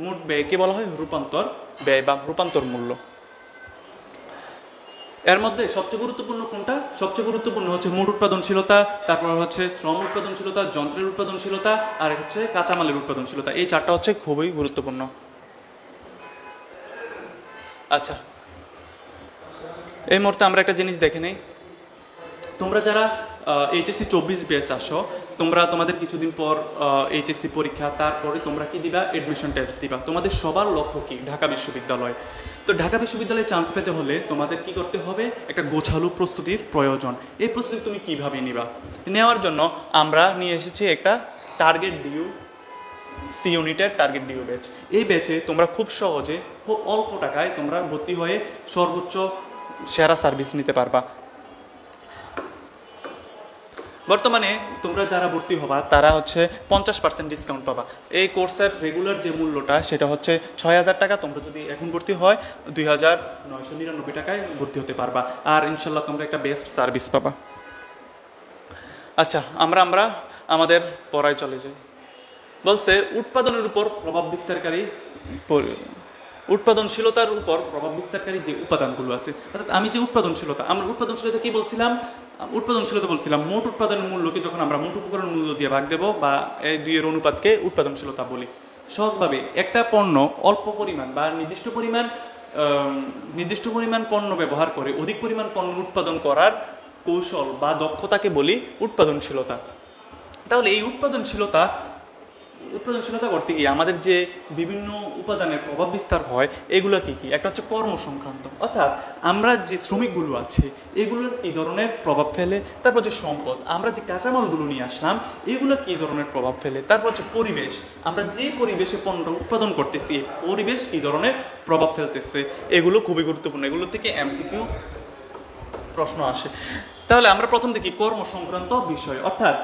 Speaker 1: মোট ব্যয়কে বলা হয় রূপান্তর ব্যয় বা রূপান্তর মূল্য। এর মধ্যে সবচেয়ে গুরুত্বপূর্ণ কোনটা? সবচেয়ে গুরুত্বপূর্ণ হচ্ছে মোট উৎপাদনশীলতা, তারপর হচ্ছে শ্রম উৎপাদনশীলতা, যন্ত্রের উৎপাদনশীলতা, আর হচ্ছে কাঁচামালের উৎপাদনশীলতা। এই চারটা হচ্ছে খুবই গুরুত্বপূর্ণ। আচ্ছা, এই মুহূর্তে আমরা একটা জিনিস দেখে নেই। তোমরা যারা এইচএসসি 24 ব্যাচ আসো, তোমরা তোমাদের কিছুদিন পর এইচএসসি পরীক্ষা, তারপরে তোমরা কি দিবা? অ্যাডমিশন টেস্ট দিবা। তোমাদের সবার লক্ষ্য কি? ঢাকা বিশ্ববিদ্যালয়। তো ঢাকা বিশ্ববিদ্যালয়ে চান্স পেতে হলে তোমাদের কি করতে হবে? একটা গোছালো প্রস্তুতির প্রয়োজন। এই প্রস্তুতি তুমি কিভাবে নিবা? নেওয়ার জন্য আমরা নিয়ে এসেছি একটা টার্গেট ডিউ সি ইউনিটের টার্গেট ডিউ ব্যাচ। এই ব্যাচে তোমরা খুব সহজে, খুব অল্প টাকায় তোমরা ভর্তি হয়ে সর্বোচ্চ সেরা সার্ভিস নিতে পারবা। বর্তমানে তোমরা যারা ভর্তি হবা তারা হচ্ছে 50% ডিসকাউন্ট পাবা। এই কোর্সের রেগুলার যে মূল্যটা সেটা হচ্ছে 6000 টাকা। তোমরা যদি এখন ভর্তি হয় 2999 টাকায় ভর্তি হতে পারবা। আর ইনশাল্লাহ তোমরা একটা বেস্ট সার্ভিস পাবা। আচ্ছা, আমরা আমাদের পড়ায় চলে যাই। বলছে উৎপাদনের উপর প্রভাব বিস্তারকারী, উৎপাদনশীলতার উপর প্রভাব বিস্তারকারী যে উপাদানগুলো আছে, অর্থাৎ আমি যে আমরা উৎপাদনশীলতা কি বলছিলাম? উৎপাদনশীলতা বলছিলাম মোট উৎপাদনের মূল্যকে যখন আমরা মোট উপকরণ মূল্য দিয়ে ভাগ দেবো বা এই দুইয়ের অনুপাতকে উৎপাদনশীলতা বলি। সহজভাবে একটা পণ্য অল্প পরিমাণ বা নির্দিষ্ট পরিমাণ পণ্য ব্যবহার করে অধিক পরিমাণ পণ্য উৎপাদন করার কৌশল বা দক্ষতাকে বলি উৎপাদনশীলতা। তাহলে এই উৎপাদনশীলতা করতে গিয়ে আমাদের যে বিভিন্ন উপাদানের প্রভাব বিস্তার হয় এগুলো কি কি? একটা হচ্ছে কর্ম সংক্রান্ত, অর্থাৎ আমরা যে শ্রমিকগুলো আছে এগুলোর কি ধরনের প্রভাব ফেলে। তারপর যে সম্পদ, আমরা যে কাঁচামালগুলো নিয়ে আসলাম এগুলো কি ধরনের প্রভাব ফেলে। তারপর হচ্ছে পরিবেশ, আমরা যে পরিবেশে পণ্য উৎপাদন করতেছি পরিবেশ কি ধরনের প্রভাব ফেলতেছে। এগুলো খুবই গুরুত্বপূর্ণ, এগুলো থেকে এমসিকিউ প্রশ্ন আসে। তাহলে আমরা প্রথম দেখি কর্ম সংক্রান্ত বিষয়, অর্থাৎ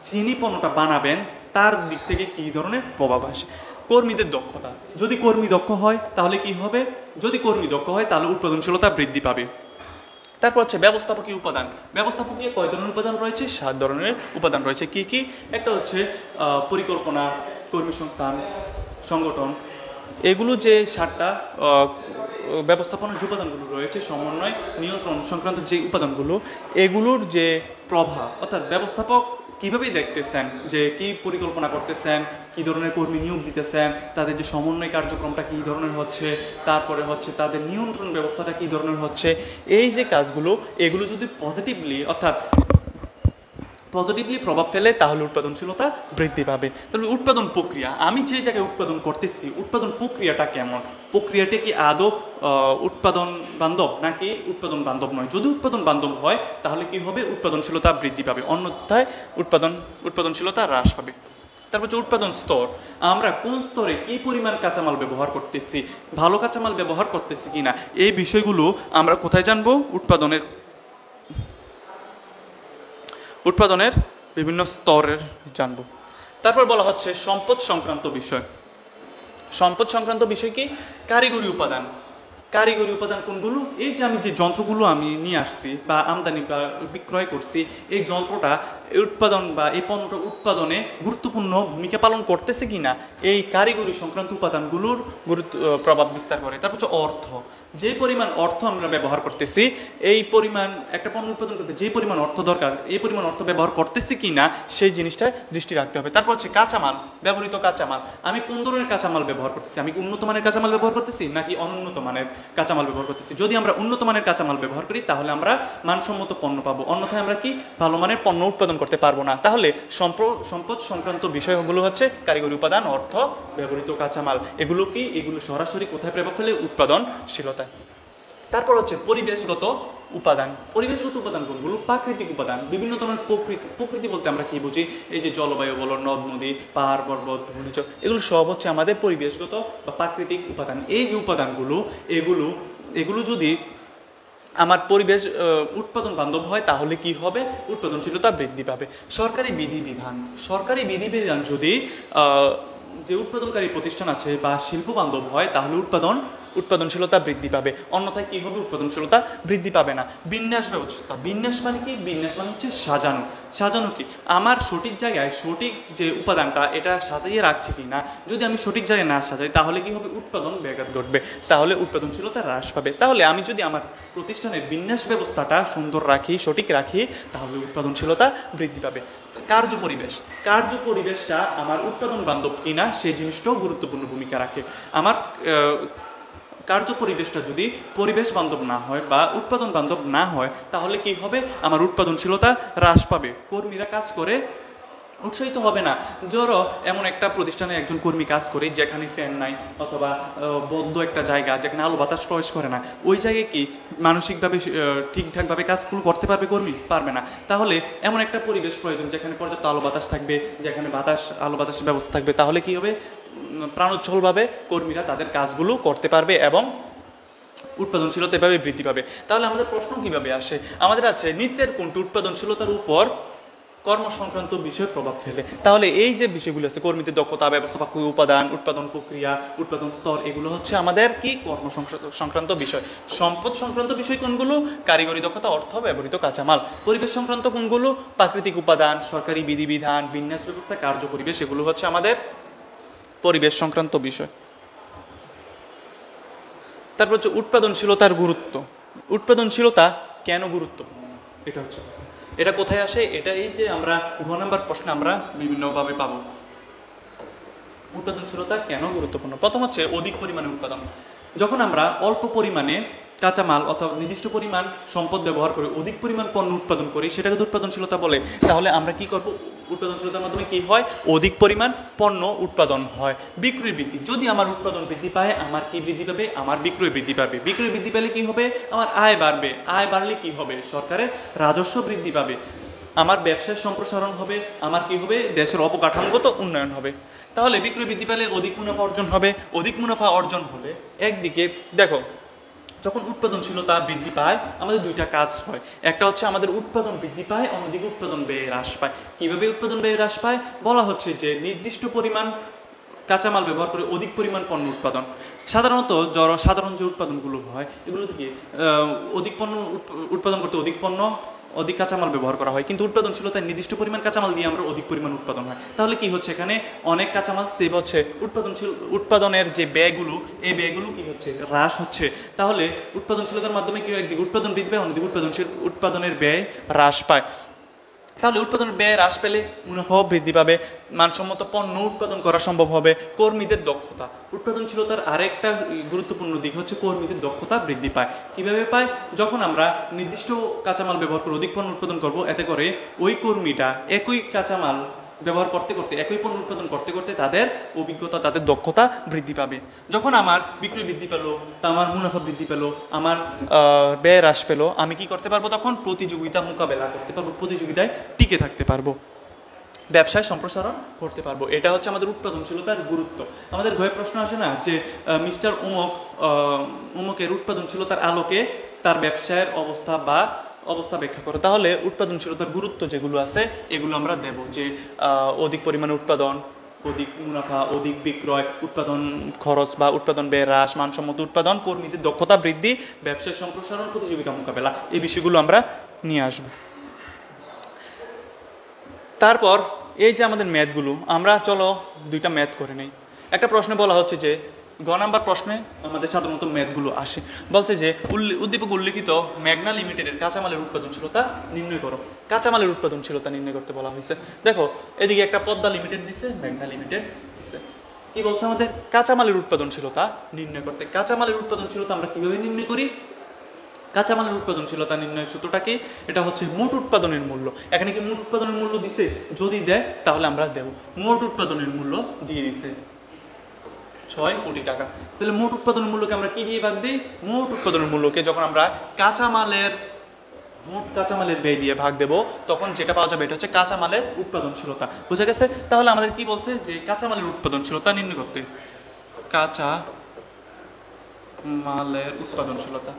Speaker 1: যিনি পণ্যটা বানাবেন তার দিক থেকে কি ধরনের প্রভাব আসে। কর্মীদের দক্ষতা, যদি কর্মী দক্ষ হয় তাহলে কি হবে? যদি কর্মী দক্ষ হয় তাহলে উৎপাদনশীলতা বৃদ্ধি পাবে। তারপর হচ্ছে ব্যবস্থাপকীয় উপাদান। ব্যবস্থাপকীয় কয় ধরনের উপাদান রয়েছে? 7 ধরনের উপাদান রয়েছে। কি কি? একটা হচ্ছে পরিকল্পনা, কর্মী সংস্থান, সংগঠন। এগুলো যে 7টা ব্যবস্থাপনার যে উপাদানগুলো রয়েছে, সমন্বয়, নিয়ন্ত্রণ সংক্রান্ত যে উপাদানগুলো, এগুলোর যে প্রভাব, অর্থাৎ ব্যবস্থাপক কীভাবে দেখতেছেন যে কি পরিকল্পনা করতেছেন, কী ধরনের কর্মী নিয়োগ দিতেছেন, তাদের যে সমন্বয় কার্যক্রমটা কী ধরনের হচ্ছে, তারপরে হচ্ছে তাদের নিয়ন্ত্রণ ব্যবস্থাটা কী ধরনের হচ্ছে, এই যে কাজগুলো এগুলো যদি পজিটিভলি প্রভাব ফেলে তাহলে উৎপাদনশীলতা বৃদ্ধি পাবে। তাহলে উৎপাদন প্রক্রিয়া, আমি যে জায়গায় উৎপাদন করতেছি উৎপাদন প্রক্রিয়াটা কেমন, প্রক্রিয়াটা কি আদৌ উৎপাদন বান্ধব নাকি উৎপাদন বান্ধব নয়। যদি উৎপাদন বান্ধব হয় তাহলে কি হবে? উৎপাদনশীলতা বৃদ্ধি পাবে, অন্যথায় উৎপাদনশীলতা হ্রাস পাবে। তারপর হচ্ছে উৎপাদন স্তর, আমরা কোন স্তরে কি পরিমাণ কাঁচামাল ব্যবহার করতেছি, ভালো কাঁচামাল ব্যবহার করতেছি কিনা, এই বিষয়গুলো আমরা কোথায় জানবো? উৎপাদনের বিভিন্ন স্তরের জানবো। তারপর বলা হচ্ছে সম্পদ সংক্রান্ত বিষয়। সম্পদ সংক্রান্ত বিষয় কি? কারিগরি উপাদান। কারিগরি উপাদান কোনগুলো? এই যে আমি যে যন্ত্রগুলো আমি নিয়ে আসছি বা আমদানি বা বিক্রয় করছি, এই যন্ত্রটা উৎপাদন বা এই পণ্যটা উৎপাদনে গুরুত্বপূর্ণ ভূমিকা পালন করতেছে কিনা, এই কারিগরি সংক্রান্ত উপাদানগুলোর প্রভাব বিস্তার করে। তারপর হচ্ছে অর্থ, যে পরিমাণ অর্থ আমরা ব্যবহার করতেছি, এই পরিমাণ একটা পণ্য উৎপাদন করতে যে পরিমাণ অর্থ দরকার এই পরিমাণ অর্থ ব্যবহার করতেছি কিনা সেই জিনিসটা দৃষ্টি রাখতে হবে। তারপর হচ্ছে কাঁচামাল, ব্যবহৃত কাঁচামাল, আমি কোন ধরনের কাঁচামাল ব্যবহার করতেছি, আমি উন্নত মানের কাঁচামাল ব্যবহার করতেছি নাকি অনুন্নত মানের কাঁচামাল ব্যবহার করতেছি। যদি আমরা উন্নত মানের কাঁচামাল ব্যবহার করি তাহলে আমরা মানসম্মত পণ্য পাবো, অন্যথায় আমরা কি ভালো মানের পণ্য উৎপাদন করতে পারবো না। তাহলে সম্পদ সংক্রান্ত বিষয়গুলো হচ্ছে কারিগরি উপাদান, অর্থ, ব্যবহৃত কাঁচামাল। এগুলো কি? এগুলো সরাসরি কোথায় প্রভাব ফেলে? উৎপাদনশীলতায়। তারপর হচ্ছে পরিবেশগত উপাদান। পরিবেশগত উপাদান কোনগুলো? প্রাকৃতিক উপাদান, বিভিন্ন ধরনের প্রকৃতি বলতে আমরা কি বুঝি? এই যে জলবায়ু বলো, নদ নদী, পাহাড় পর্বত, ঘূর্ণিঝড়, এগুলো সব হচ্ছে আমাদের পরিবেশগত বা প্রাকৃতিক উপাদান। এই যে উপাদানগুলো এগুলো যদি আমার পরিবেশ উৎপাদন বান্ধব হয় তাহলে কি হবে? উৎপাদনশীলতা বৃদ্ধি পাবে। সরকারি বিধিবিধান যদি যে উৎপাদনকারী প্রতিষ্ঠান আছে বা শিল্প বান্ধব হয় তাহলে উৎপাদন উৎপাদনশীলতা বৃদ্ধি পাবে, অন্যথায় কি হবে? উৎপাদনশীলতা বৃদ্ধি পাবে না। বিন্যাস ব্যবস্থা, বিন্যাস মানে কি? বিন্যাস মানে হচ্ছে সাজানো। সাজানো কি? আমার সঠিক জায়গায় সঠিক যে উপাদানটা এটা সাজাইয়ে রাখছি কি না, যদি আমি সঠিক জায়গায় না সাজাই তাহলে কি হবে? উৎপাদন ব্যাঘাত ঘটবে, তাহলে উৎপাদনশীলতা হ্রাস পাবে। তাহলে আমি যদি আমার প্রতিষ্ঠানের বিন্যাস ব্যবস্থাটা সুন্দর রাখি, সঠিক রাখি, তাহলে উৎপাদনশীলতা বৃদ্ধি পাবে। কার্য পরিবেশ, কার্য পরিবেশটা আমার উৎপাদন বান্ধব কিনা সেই জিনিসটাও গুরুত্বপূর্ণ ভূমিকা রাখে। আমার কার্য পরিবেশটা যদি পরিবেশ বান্ধব না হয় বা উৎপাদন বান্ধব না হয় তাহলে কি হবে? আমার উৎপাদনশীলতা হ্রাস পাবে, কর্মীরা কাজ করে উৎসাহিত হবে না। ধরো এমন একটা প্রতিষ্ঠানে একজন কর্মী কাজ করে যেখানে ফ্যান নাই অথবা বদ্ধ একটা জায়গা যেখানে আলো বাতাস প্রবেশ করে না, ওই জায়গায় কি মানসিকভাবে ঠিকঠাকভাবে কাজগুলো করতে পারবে কর্মী? পারবে না। তাহলে এমন একটা পরিবেশ প্রয়োজন যেখানে পর্যাপ্ত আলো বাতাস থাকবে, যেখানে আলো বাতাসের ব্যবস্থা থাকবে, তাহলে কি হবে? প্রাণোচ্ছলভাবে কর্মীরা তাদের কাজগুলো করতে পারবে এবং উৎপাদনশীলতা এভাবে বৃদ্ধি পাবে। তাহলে আমাদের প্রশ্ন কিভাবে আসে? আমাদের আছে নিচের কোনটি উৎপাদনশীলতার উপর কর্মসংক্রান্ত বিষয়ে প্রভাব ফেলে। তাহলে এই যে বিষয়গুলো আছে, কর্মীদের দক্ষতা, ব্যবস্থাপক উপাদান, উৎপাদন প্রক্রিয়া, উৎপাদন স্তর, এগুলো হচ্ছে আমাদের কি? কর্ম সংক্রান্ত বিষয়। সম্পদ সংক্রান্ত বিষয় কোনগুলো? কারিগরি দক্ষতা, অর্থ, ব্যবহৃত কাঁচামাল। পরিবেশ সংক্রান্ত কোনগুলো? প্রাকৃতিক উপাদান, সরকারি বিধিবিধান, বিন্যাস ব্যবস্থা, কার্য পরিবেশ, এগুলো হচ্ছে আমাদের পরিবেশ সংক্রান্ত বিষয়। তারপর হচ্ছে উৎপাদনশীলতার গুরুত্ব। উৎপাদনশীলতা কেন গুরুত্বপূর্ণ? এটা হচ্ছে, এটা কোথায় আসে? এটা এই যে আমরা ঘ নাম্বার প্রশ্নে আমরা বিভিন্নভাবে পাবো। উৎপাদনশীলতা কেন গুরুত্বপূর্ণ? প্রথম হচ্ছে অধিক পরিমাণে উৎপাদন। যখন আমরা অল্প পরিমাণে কাঁচামাল অথবা নির্দিষ্ট পরিমাণ সম্পদ ব্যবহার করে অধিক পরিমাণ পণ্য উৎপাদন করি, সেটাকে তো উৎপাদনশীলতা বলে। তাহলে আমরা কি করব? উৎপাদনশীলতার মাধ্যমে কি হয়? অধিক পরিমাণ পণ্য উৎপাদন হয়। বিক্রয় বৃদ্ধি, যদি আমার উৎপাদন বৃদ্ধি পায় আমার কি বৃদ্ধি পাবে? আমার বিক্রয় বৃদ্ধি পাবে। বিক্রয় বৃদ্ধি পেলে কি হবে? আমার আয় বাড়বে। আয় বাড়লে কি হবে? সরকারের রাজস্ব বৃদ্ধি পাবে, আমার ব্যবসার সম্প্রসারণ হবে, আমার কি হবে? দেশের অবকাঠামোগত উন্নয়ন হবে। তাহলে বিক্রয় বৃদ্ধি পেলে অধিক মুনাফা অর্জন হবে। অধিক মুনাফা অর্জন হলে একদিকে দেখো, যখন উৎপাদনশীলতা বৃদ্ধি পায় আমাদের দুইটা কাজ হয়। একটা হচ্ছে আমাদের উৎপাদন বৃদ্ধি পায়, অন্যদিকে উৎপাদন ব্যয় হ্রাস পায়। কিভাবে উৎপাদন ব্যয় হ্রাস পায়? বলা হচ্ছে যে নির্দিষ্ট পরিমাণ কাঁচামাল ব্যবহার করে অধিক পরিমাণ পণ্য উৎপাদন। সাধারণত সাধারণ যে উৎপাদনগুলো হয় এগুলো থেকে অধিক পণ্য উৎপাদন করতে অধিক কাঁচামাল ব্যবহার করা হয়, কিন্তু উৎপাদনশীলতায় নির্দিষ্ট পরিমাণ কাঁচামাল দিয়ে আমরা অধিক পরিমাণ উৎপাদন হয়। তাহলে কি হচ্ছে? এখানে অনেক কাঁচামাল সেভ হচ্ছে, উৎপাদনের যে ব্যয়গুলো, এই ব্যয়গুলো কি হচ্ছে? হ্রাস হচ্ছে। তাহলে উৎপাদনশীলতার মাধ্যমে কি হয়? একদিকে উৎপাদন বৃদ্ধি পায়, অন্যদিকে উৎপাদনের ব্যয় হ্রাস পায়। তাহলে উৎপাদনের ব্যয় হ্রাস পেলে মুনাফাও বৃদ্ধি পাবে, মানসম্মত পণ্য উৎপাদন করা সম্ভব হবে। কর্মীদের দক্ষতা, উৎপাদনশীলতার আরেকটা গুরুত্বপূর্ণ দিক হচ্ছে কর্মীদের দক্ষতা বৃদ্ধি পায়। কিভাবে পায়? যখন আমরা নির্দিষ্ট কাঁচামাল ব্যবহার করে অধিক পণ্য উৎপাদন করব, এতে করে ওই কর্মীটা একই কাঁচামাল ব্যবহার করতে করতে, একই পণ্য উৎপাদন করতে করতে তাদের অভিজ্ঞতা, তাদের দক্ষতা বৃদ্ধি পাবে। যখন আমার বিক্রয় বৃদ্ধি পেলো, তা আমার মুনাফা বৃদ্ধি পেলো, আমার ব্যয় হ্রাস পেলো, আমি কি করতে পারবো? তখন প্রতিযোগিতা মোকাবেলা করতে পারবো, প্রতিযোগিতায় টিকে থাকতে পারবো, ব্যবসায় সম্প্রসারণ করতে পারবো। এটা হচ্ছে আমাদের উৎপাদনশীলতার গুরুত্ব। আমাদের ঘরে প্রশ্ন আসে না যে মিস্টার উমকের উৎপাদনশীলতার আলোকে তার ব্যবসায়ের অবস্থা ব্যাখ্যা করো। তাহলে উৎপাদনশীলতার গুরুত্ব যেগুলো আছে এগুলো আমরা দেব, যে অধিক পরিমাণে উৎপাদন, অধিক মুনাফা, অধিক বিক্রয়, উৎপাদন খরচ বা উৎপাদন ব্যয় হ্রাস, মানসম্মত উৎপাদন, কর্মীদের দক্ষতা বৃদ্ধি, ব্যবসায় সম্প্রসারণ, প্রতিযোগিতা মোকাবেলা, এই বিষয়গুলো আমরা নিয়ে আসবো। তারপর এই যে আমাদের ম্যাথগুলো, আমরা চলো দুইটা ম্যাথ করে নেই। একটা প্রশ্নে বলা হচ্ছে যে গ নাম্বার প্রশ্নে আমাদের সাধারণত ম্যাথগুলো আসে, বলছে যে উদ্দীপক উল্লিখিত মেঘনা লিমিটেডের কাঁচামালের উৎপাদনশীলতা নির্ণয় করো। কাঁচামালের উৎপাদনশীলতা নির্ণয় করতে বলা হয়েছে। দেখো এদিকে একটা পদ্মা লিমিটেড দিছে, মেঘনা লিমিটেড দিছে। কি বলছে? আমাদের কাঁচামালের উৎপাদনশীলতা নির্ণয় করতে। কাঁচামালের উৎপাদনশীলতা আমরা কিভাবে নির্ণয় করি? কাঁচামালের উৎপাদনশীলতা নির্ণয়ের সূত্রটা কি? এটা হচ্ছে মোট উৎপাদনের মূল্য। এখানে কি মোট উৎপাদনের মূল্য দিছে? যদি দেয় তাহলে আমরা দেব। মোট উৎপাদনের মূল্য দিয়ে দিছে 6 কোটি টাকা। তাহলে মোট উৎপাদনের মূল্যকে আমরা কি দিয়ে ভাগ দিই? মোট উৎপাদনের মূল্যকে যখন আমরা মোট কাঁচামালের ব্যয় দিয়ে ভাগ দেব, তখন যেটা পাওয়া যাবে এটা হচ্ছে কাঁচামালের উৎপাদনশীলতা। বুঝা গেছে? তাহলে আমাদের কি বলছে? যে কাঁচামালের উৎপাদনশীলতা নির্ণয় করতে। কাঁচামালের উৎপাদনশীলতা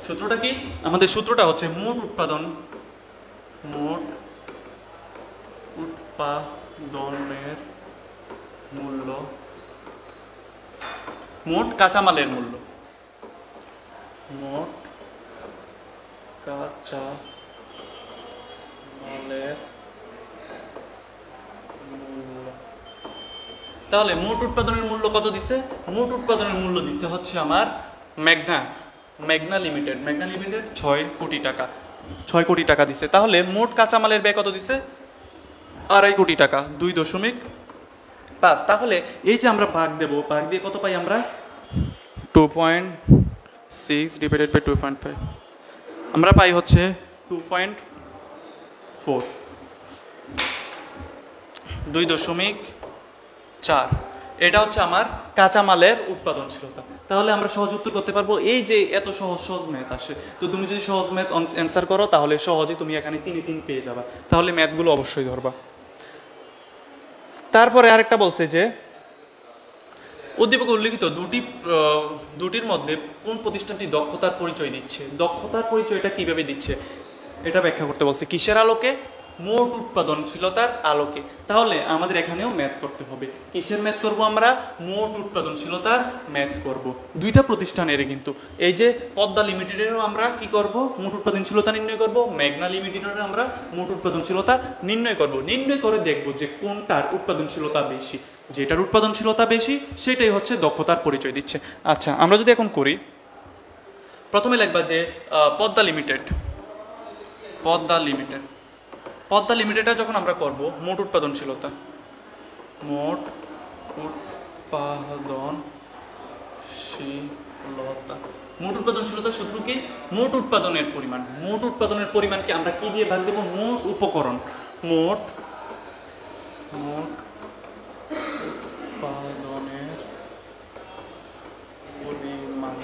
Speaker 1: সূত্রটা কি? আমাদের সূত্রটা হচ্ছে মোট উৎপাদন উৎপাদনের মূল্য, মোট কাঁচামালের মূল্য, মোট কাঁচামালের মূল্য। তাহলে মোট উৎপাদনের মূল্য কত দিছে? মোট উৎপাদনের মূল্য দিছে হচ্ছে আমার মেঘনা লিমিটেড 6 কোটি টাকা, 6 কোটি টাকা দিছে। তাহলে মোট কাঁচামালের ব্যয় কত দিছে? 2.5 কোটি টাকা, 2.5। তাহলে এই যে আমরা ভাগ দেব, ভাগ দিয়ে কত পাই আমরা? 2.6 ডিভাইডেড বাই 2.5, আমরা পাই হচ্ছে 2.4, 2.4। এটা হচ্ছে আমার কাঁচামালের উৎপাদনশীলতা। তাহলে আমরা সহজ উত্তর করতে পারবো। এই যে এত সহজ সহজ ম্যাথ আসে, তো তুমি যদি সহজ ম্যাথ অ্যান্সার করো তাহলে সহজে তুমি এখানে 3 পেয়ে যাবা। তাহলে ম্যাথগুলো অবশ্যই ধরবা। তারপরে আরেকটা বলছে যে উদ্দীপকে উল্লিখিত দুটির মধ্যে কোন প্রতিষ্ঠানটি দক্ষতার পরিচয় দিচ্ছে? দক্ষতার পরিচয়টা কিভাবে দিচ্ছে এটা ব্যাখ্যা করতে বলছে। কিসের আলোকে? মোট উৎপাদনশীলতার আলোকে। তাহলে আমাদের এখানেও ম্যাথ করতে হবে। কিসের ম্যাথ করব আমরা? মোট উৎপাদনশীলতার ম্যাথ করব। দুইটা প্রতিষ্ঠানের কিন্তু, এই যে পদ্মা লিমিটেডেরও আমরা কি করব? মোট উৎপাদনশীলতা নির্ণয় করব। মেঘনা লিমিটেডেরও আমরা মোট উৎপাদনশীলতা নির্ণয় করব। নির্ণয় করে দেখব যে কোনটার উৎপাদনশীলতা বেশি। যেটার উৎপাদনশীলতা বেশি সেটাই হচ্ছে দক্ষতার পরিচয় দিচ্ছে। আচ্ছা, আমরা যদি এখন করি, প্রথমে লিখবা যে পদ্মা লিমিটেডটা যখন আমরা করব, মোট উৎপাদনশীলতা সূত্র কি? মোট উৎপাদনের পরিমাণকে আমরা কি দিয়ে ভাগ দেব? মোট উপকরণ, মোট উৎপাদনের পরিমাণ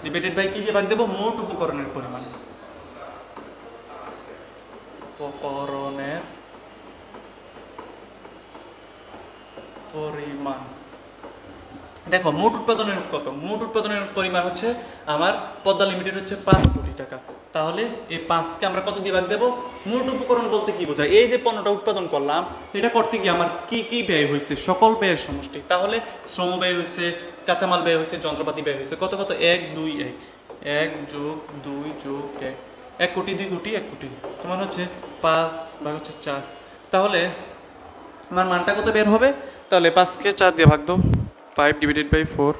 Speaker 1: ডিভাইডেড বাই কি দিয়ে ভাগ দেব? মোট উপকরণের পরিমাণ। দেখো মোট উৎপাদনের কত? মোট উৎপাদনের পরিমাণ হচ্ছে আমার পদ্মা লিমিটেড হচ্ছে 5 কোটি টাকা। তাহলে এই 5কে আমরা কত দিয়ে ভাগ দেবো? মোট উপকরণ বলতে কি বোঝায়? এই যে পণ্যটা উৎপাদন করলাম, এটা করতে গিয়ে আমার কি কি ব্যয় হয়েছে? সকল ব্যয়ের সমষ্টি। তাহলে শ্রম ব্যয় হয়েছে, কাঁচামাল ব্যয় হয়েছে, যন্ত্রপাতি ব্যয় হয়েছে। কত 1 2 1 1 যোগ 2 যোগ 1, 1 কোটি 2 কোটি 1 কোটি তোমার হচ্ছে 5 ভাগ হচ্ছে 4। তাহলে আমার মানটা কত বের হবে? তাহলে 5কে 4 দিয়ে ভাগ দাও, 5 ডিভাইডেড বাই 4,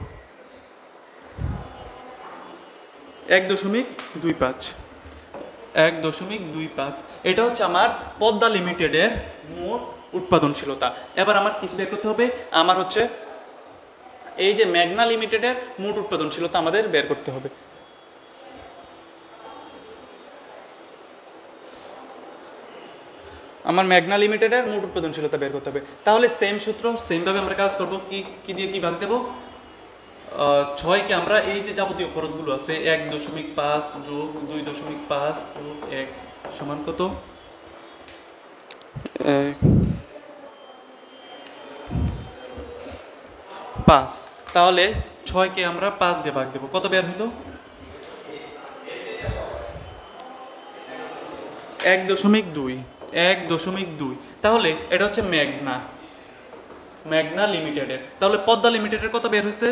Speaker 1: 1.25। এটা হচ্ছে আমার পদ্মা লিমিটেডের মোট উৎপাদনশীলতা। এবার আমার কিছু বের করতে হবে। আমার হচ্ছে এই যে মেঘনা লিমিটেডের মোট উৎপাদনশীলতা আমাদের বের করতে হবে। আমার মেঘনা লিমিটেডের মোট উৎপাদনশীলতা বের করতে হবে। তাহলে সেম সূত্র, সেমভাবে আমরা কাজ করব। কি দিয়ে কি ভাগ দেবো? 6কে আমরা এই যে যাবতীয় খরচগুলো আছে 1.5 যোগ 2.5 যোগ 1 সমান কত? 5। তাহলে 6কে আমরা 5 দিয়ে ভাগ দেবো, কত বের হইল? 1.2। তাহলে এটা হচ্ছে মেঘনা লিমিটেডের। তাহলে পদ্মা লিমিটেডের কত বের হয়েছে?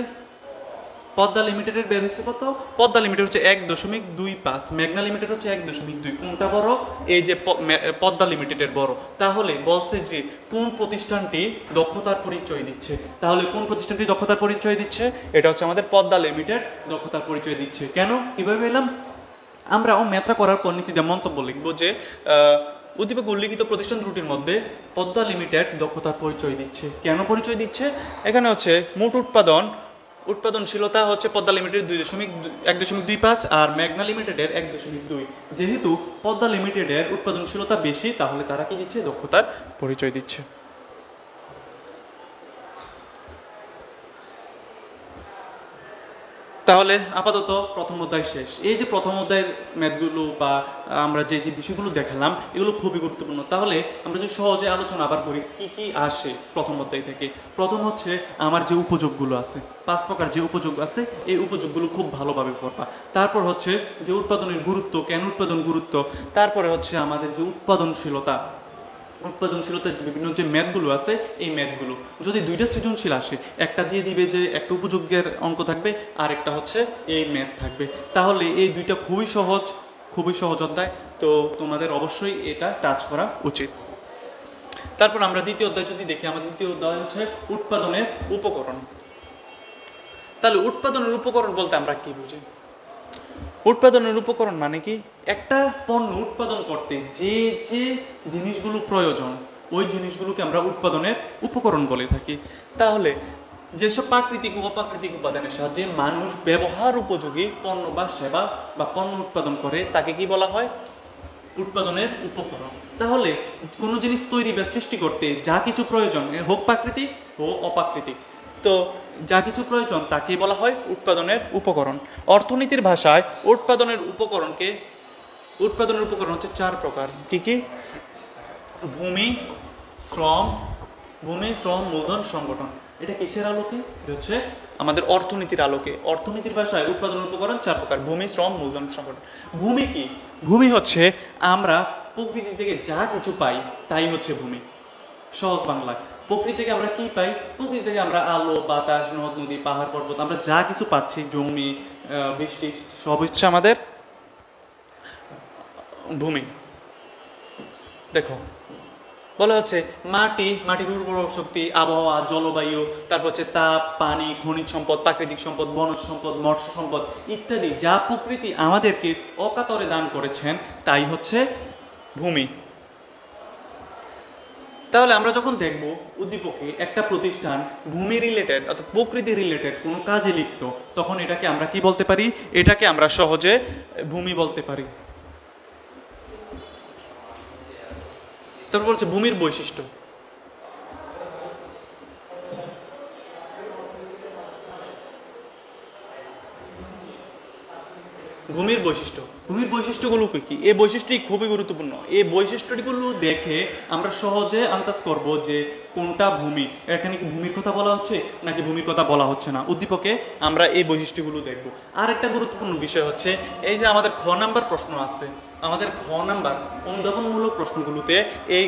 Speaker 1: পদ্মা লিমিটেডের বের হয়েছে কত? পদ্মা লিমিটেড হচ্ছে 1.25, মেঘনা লিমিটেড হচ্ছে 1.2। কোনটা বড়? এই যে পদ্মা লিমিটেডের বড়। তাহলে বলছে যে কোন প্রতিষ্ঠানটি দক্ষতার পরিচয় দিচ্ছে? তাহলে কোন প্রতিষ্ঠানটি দক্ষতার পরিচয় দিচ্ছে? এটা হচ্ছে আমাদের পদ্মা লিমিটেড দক্ষতার পরিচয় দিচ্ছে। কেন? কিভাবে পেলাম? আমরা ম্যাথটা করার পর নিচে মন্তব্য লিখবো যে উদ্দীপকে উল্লিখিত প্রতিষ্ঠান দুটির মধ্যে পদ্মা লিমিটেড দক্ষতার পরিচয় দিচ্ছে। কেন পরিচয় দিচ্ছে? এখানে হচ্ছে মোট উৎপাদনশীলতা হচ্ছে পদ্মা লিমিটেড 1.25 আর মেঘনা লিমিটেডের 1.2। যেহেতু পদ্মা লিমিটেডের উৎপাদনশীলতা বেশি, তাহলে তারা কি দিচ্ছে? দক্ষতার পরিচয় দিচ্ছে। তাহলে আপাতত প্রথম অধ্যায় শেষ। এই যে প্রথম অধ্যায়ের ম্যাথগুলো বা আমরা যে বিষয়গুলো দেখালাম, এগুলো খুবই গুরুত্বপূর্ণ। তাহলে আমরা যদি সহজে আলোচনা আবার করি কি কি আসে প্রথম অধ্যায় থেকে। প্রথম হচ্ছে আমার যে উপযোগগুলো আছে, 5 প্রকার যে উপযোগ আছে, এই উপযোগগুলো খুব ভালোভাবে পড়বা। তারপর হচ্ছে যে উৎপাদনের গুরুত্ব, কেন উৎপাদন গুরুত্ব। তারপরে হচ্ছে আমাদের যে উৎপাদনশীলতা, উৎপাদনশীলতার বিভিন্ন যে ম্যাথগুলো আছে এই ম্যাথগুলো যদি দুইটা সৃজনশীল আসে, একটা দিয়ে দিবে যে একটা উপযোগের অঙ্ক থাকবে আর একটা হচ্ছে এই ম্যাথ থাকবে, তাহলে এই দুইটা খুবই সহজ অধ্যায়। তো তোমাদের অবশ্যই এটা টাচ করা উচিত। তারপর আমরা দ্বিতীয় অধ্যায় যদি দেখি, আমাদের দ্বিতীয় অধ্যায় হচ্ছে উৎপাদনের উপকরণ। তাহলে উৎপাদনের উপকরণ বলতে আমরা কি বুঝি? উৎপাদনের উপকরণ মানে কি, একটা পণ্য উৎপাদন করতে যে যে জিনিসগুলো প্রয়োজন ওই জিনিসগুলোকে আমরা উৎপাদনের উপকরণ বলে থাকি। তাহলে যেসব প্রাকৃতিক ও অপ্রাকৃতিক উপাদানের সাহায্যে মানুষ ব্যবহার উপযোগী পণ্য বা সেবা বা পণ্য উৎপাদন করে তাকে কি বলা হয়? উৎপাদনের উপকরণ। তাহলে কোনো জিনিস তৈরি বা সৃষ্টি করতে যা কিছু প্রয়োজন, হোক প্রাকৃতিক হোক অপ্রাকৃতিক, তো যা কিছু প্রয়োজন তাকে বলা হয় উৎপাদনের উপকরণ। অর্থনীতির ভাষায় উৎপাদনের উপকরণ হচ্ছে 4 প্রকার। কি কি? ভূমি, শ্রম, মূলধন, সংগঠন। এটা কিসের আলোকে? এটা হচ্ছে আমাদের অর্থনীতির আলোকে। অর্থনীতির ভাষায় উৎপাদনের উপকরণ 4 প্রকার: ভূমি, শ্রম, মূলধন, সংগঠন। ভূমি কি? ভূমি হচ্ছে আমরা প্রকৃতি থেকে যা কিছু পাই তাই হচ্ছে ভূমি। সহজ বাংলা, প্রকৃতি থেকে আমরা কি পাই? প্রকৃতি থেকে আমরা আলো, বাতাস, নদ নদী, পাহাড় পর্বত, আমরা যা কিছু পাচ্ছি, জমি, বৃষ্টি, সব হচ্ছে আমাদের ভূমি। দেখো বলা হচ্ছে মাটির উর্বর শক্তি, আবহাওয়া, জলবায়ু, তারপর হচ্ছে তাপ, পানি, খনিজ সম্পদ, প্রাকৃতিক সম্পদ, বনজ সম্পদ, মৎস্য সম্পদ ইত্যাদি যা প্রকৃতি আমাদেরকে অকাতরে দান করেছেন তাই হচ্ছে ভূমি। তাহলে আমরা যখন দেখব উদ্দীপকে একটা প্রতিষ্ঠান ভূমি রিলেটেড অর্থাৎ প্রকৃতি রিলেটেড কোনো কাজে লিপ্ত, তখন এটাকে আমরা কি বলতে পারি? এটাকে আমরা সহজে ভূমি বলতে পারি। তারপর বলছে ভূমির বৈশিষ্ট্য। ভূমির বৈশিষ্ট্যগুলো কি? এই বৈশিষ্ট্যটি খুবই গুরুত্বপূর্ণ। এই বৈশিষ্ট্যগুলো দেখে আমরা সহজে আন্দাজ করব যে কোনটা ভূমি, এখানে কি ভূমির কথা বলা হচ্ছে নাকি ভূমির কথা বলা হচ্ছে না। উদ্দীপকে আমরা এই বৈশিষ্ট্যগুলো দেখব। আর একটা গুরুত্বপূর্ণ বিষয় হচ্ছে এই যে আমাদের খ নাম্বার প্রশ্ন আছে, আমাদের খ নাম্বার অনুধাবনমূলক প্রশ্নগুলোতে এই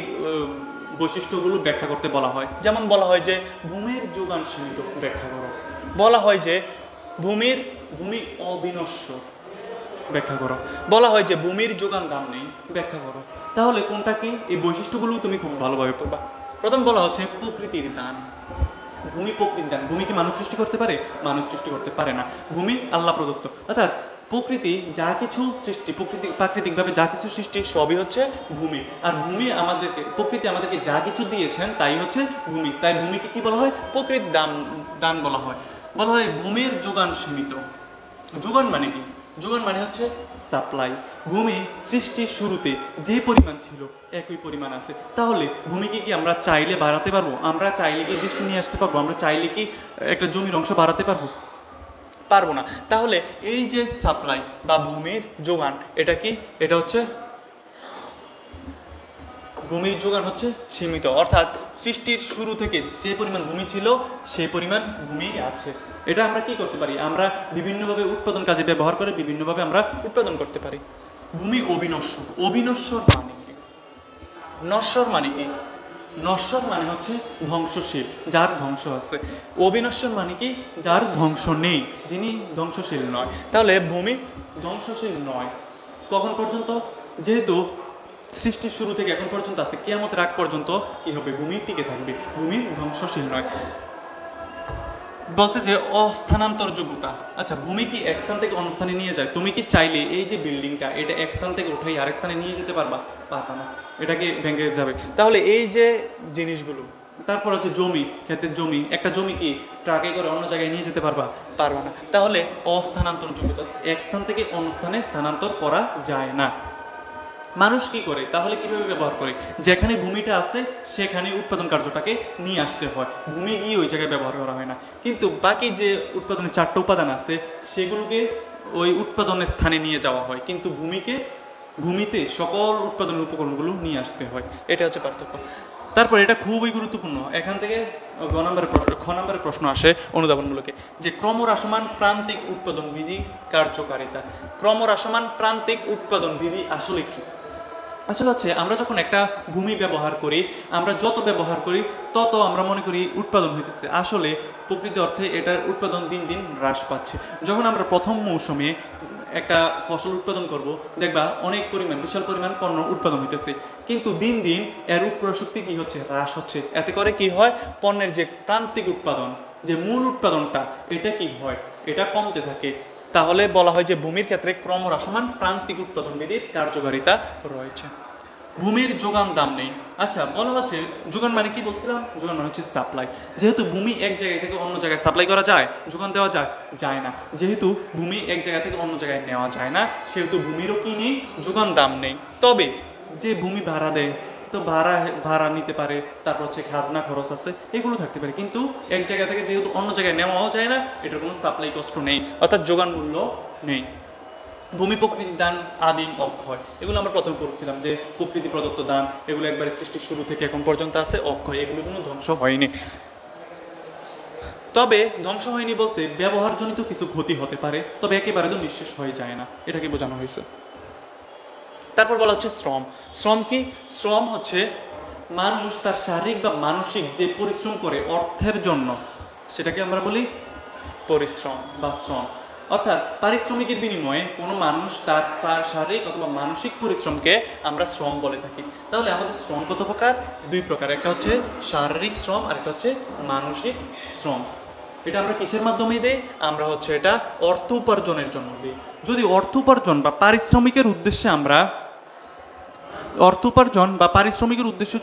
Speaker 1: বৈশিষ্ট্যগুলো ব্যাখ্যা করতে বলা হয়। যেমন বলা হয় যে ভূমির যোগান সীমিত, ব্যাখ্যা করো। বলা হয় যে ভূমি অবিনশ্বর, ব্যাখ্যা করো। বলা হয় যে ভূমির যোগান দাম নেই, ব্যাখ্যা করো। তাহলে কোনটা কি? এই বৈশিষ্ট্যগুলো তুমি খুব ভালোভাবে পড়বা। প্রথম বলা হচ্ছে প্রকৃতির দান। ভূমি প্রকৃতির দান। ভূমি কি মানুষ সৃষ্টি করতে পারে? মানুষ সৃষ্টি করতে পারে না। ভূমি আল্লাহ প্রদত্ত। অর্থাৎ প্রকৃতি যা কিছু সৃষ্টি, প্রাকৃতিকভাবে যা কিছু সৃষ্টি সবই হচ্ছে ভূমি। আর প্রকৃতি আমাদেরকে যা কিছু দিয়েছেন তাই হচ্ছে ভূমি। তাই ভূমিকে কি বলা হয়? প্রকৃতির দান বলা হয়। বলা হয় ভূমির যোগান সীমিত। যোগান মানে কি? যোগান মানে হচ্ছে সাপ্লাই। ভূমি সৃষ্টির শুরুতে যে পরিমাণ ছিল একই পরিমাণ আছে। তাহলে ভূমিকে কি আমরা চাইলে বাড়াতে পারবো? আমরা চাইলে কি বৃষ্টি নিয়ে আসতে পারবো? আমরা চাইলে কি একটা জমির অংশ বাড়াতে পারবো? পারবো না। তাহলে এই যে সাপ্লাই বা ভূমির যোগান, এটা কি? এটা হচ্ছে ভূমির যোগান হচ্ছে সীমিত। অর্থাৎ সৃষ্টির শুরু থেকে যে পরিমাণ ভূমি ছিল সেই পরিমাণ ভূমি আছে। এটা আমরা কি করতে পারি? আমরা বিভিন্নভাবে উৎপাদন কাজে ব্যবহার করে বিভিন্নভাবে আমরা উৎপাদন করতে পারি। ভূমি অবিনশ্বর। অবিনশ্বর মানে কি? নশ্বর মানে কি? নশ্বর মানে হচ্ছে ধ্বংসশীল, যার ধ্বংস আছে। অবিনশ্বর মানে কি? যার ধ্বংস নেই, যিনি ধ্বংসশীল নয়। তাহলে ভূমি ধ্বংসশীল নয়। কখন পর্যন্ত? যেহেতু সৃষ্টির শুরু থেকে এখন পর্যন্ত আছে, কিয়ামতের আগ পর্যন্ত কি হবে? ভূমি টিকে থাকবে। ভূমি ধ্বংসশীল নয়। বলছে যে অস্থানান্তর যোগ্যতা। আচ্ছা, ভূমি কি এক স্থান থেকে অন্য স্থানে নিয়ে যায়? তুমি কি চাইলে এই যে বিল্ডিংটা এটা এক স্থান থেকে উঠাই আরেক স্থানে নিয়ে যেতে পারবা? পারবা না, এটাকে ভেঙে যাবে। তাহলে এই যে জিনিসগুলো, তারপর হচ্ছে জমি, ক্ষেতের জমি, একটা জমি কি ট্রাকে করে অন্য জায়গায় নিয়ে যেতে পারবা? পারবা না। তাহলে অস্থানান্তর যোগ্যতা, এক স্থান থেকে অন্য স্থানে স্থানান্তর করা যায় না। মানুষ কি করে? তাহলে কিভাবে ব্যবহার করে? যেখানে ভূমিটা আছে সেখানে উৎপাদন কার্যটাকে নিয়ে আসতে হয়, ভূমি গিয়ে ওই জায়গায় ব্যবহার করা হয় না। কিন্তু বাকি যে উৎপাদনের 4টা উপাদান আছে সেগুলোকে ওই উৎপাদনের স্থানে নিয়ে যাওয়া হয়, কিন্তু ভূমিতে সকল উৎপাদনের উপকরণগুলো নিয়ে আসতে হয়। এটা হচ্ছে পার্থক্য। তারপর এটা খুবই গুরুত্বপূর্ণ, এখান থেকে খ নম্বরের প্রশ্ন আসে অনুধাবনমূলকে, যে ক্রমহ্রাসমান প্রান্তিক উৎপাদন বিধি কার্যকারিতা। ক্রমহ্রাসমান প্রান্তিক উৎপাদন বিধি আসলে কি? আসলে হচ্ছে আমরা যখন একটা ভূমি ব্যবহার করি, আমরা যত ব্যবহার করি তত আমরা মনে করি উৎপাদন হইতেছে, আসলে প্রকৃত অর্থে এটার উৎপাদন দিন দিন হ্রাস পাচ্ছে। যখন আমরা প্রথম মৌসুমে একটা ফসল উৎপাদন করব, দেখবা অনেক পরিমাণ, বিশাল পরিমাণ পণ্য উৎপাদন হইতেছে, কিন্তু দিন দিন এর উৎপাদন শক্তি কি হচ্ছে, হ্রাস হচ্ছে। এতে করে কি হয়, পণ্যের যে প্রান্তিক উৎপাদন, যে মূল উৎপাদনটা, এটা কি হয়, এটা কমতে থাকে। তাহলে বলা হয় যে ভূমির ক্ষেত্রে ক্রমহ্রাসমান প্রান্তিক উৎপাদন বিধির কার্যকারিতা রয়েছে। ভূমির যোগান দাম নেই। আচ্ছা, বলা হচ্ছে যোগান মানে কি বলছিলাম, যোগান মানে হচ্ছে সাপ্লাই। যেহেতু ভূমি এক জায়গায় থেকে অন্য জায়গায় সাপ্লাই করা যায়, যোগান দেওয়া যায়, যায় না। যেহেতু ভূমি এক জায়গা থেকে অন্য জায়গায় নেওয়া যায় না, সেহেতু ভূমিরও কি নেই, যোগান দাম নেই। তবে যে ভূমি ভাড়া দেয়, তো ভাড়া নিতে পারে, তারপর হচ্ছে খাজনা খরচ আছে, এগুলো থাকতে পারে, কিন্তু এক জায়গা থেকে যেহেতু অন্য জায়গায় নেওয়াও যায় না, এটার কোনো সাপ্লাই কষ্ট নেই, অর্থাৎ যোগান মূল্য নেই। ভূমি প্রকৃতি দান, আদিম অক্ষয়, এগুলো আমরা প্রথমে পড়ছিলাম যে প্রকৃতি প্রদত্ত দান, এগুলো একবারে সৃষ্টির শুরু থেকে এখন পর্যন্ত আছে, অক্ষয়, এগুলো কোনো ধ্বংস হয়নি। তবে ধ্বংস হয়নি বলতে ব্যবহারজনিত কিছু ক্ষতি হতে পারে, তবে একেবারে তো নিঃশেষ হয়ে যায় না, এটাকে বোঝানো হয়েছে। তারপর বলা হচ্ছে শ্রম। শ্রম কি? শ্রম হচ্ছে মানুষ তার শারীরিক বা মানসিক যে পরিশ্রম করে অর্থের জন্য, সেটাকে আমরা বলি পরিশ্রম বা শ্রম। অর্থাৎ পারিশ্রমিকের বিনিময়ে কোনো মানুষ তার শারীরিক অথবা মানসিক পরিশ্রমকে আমরা শ্রম বলে থাকি। তাহলে আমাদের শ্রম কত প্রকার? দুই প্রকার, একটা হচ্ছে শারীরিক শ্রম আর একটা হচ্ছে মানসিক শ্রম। এটা আমরা কিসের মাধ্যমে দিই? আমরা হচ্ছে এটা অর্থ উপার্জনের জন্য দিই। যদি অর্থ উপার্জন বা পারিশ্রমিকের উদ্দেশ্যে আমরা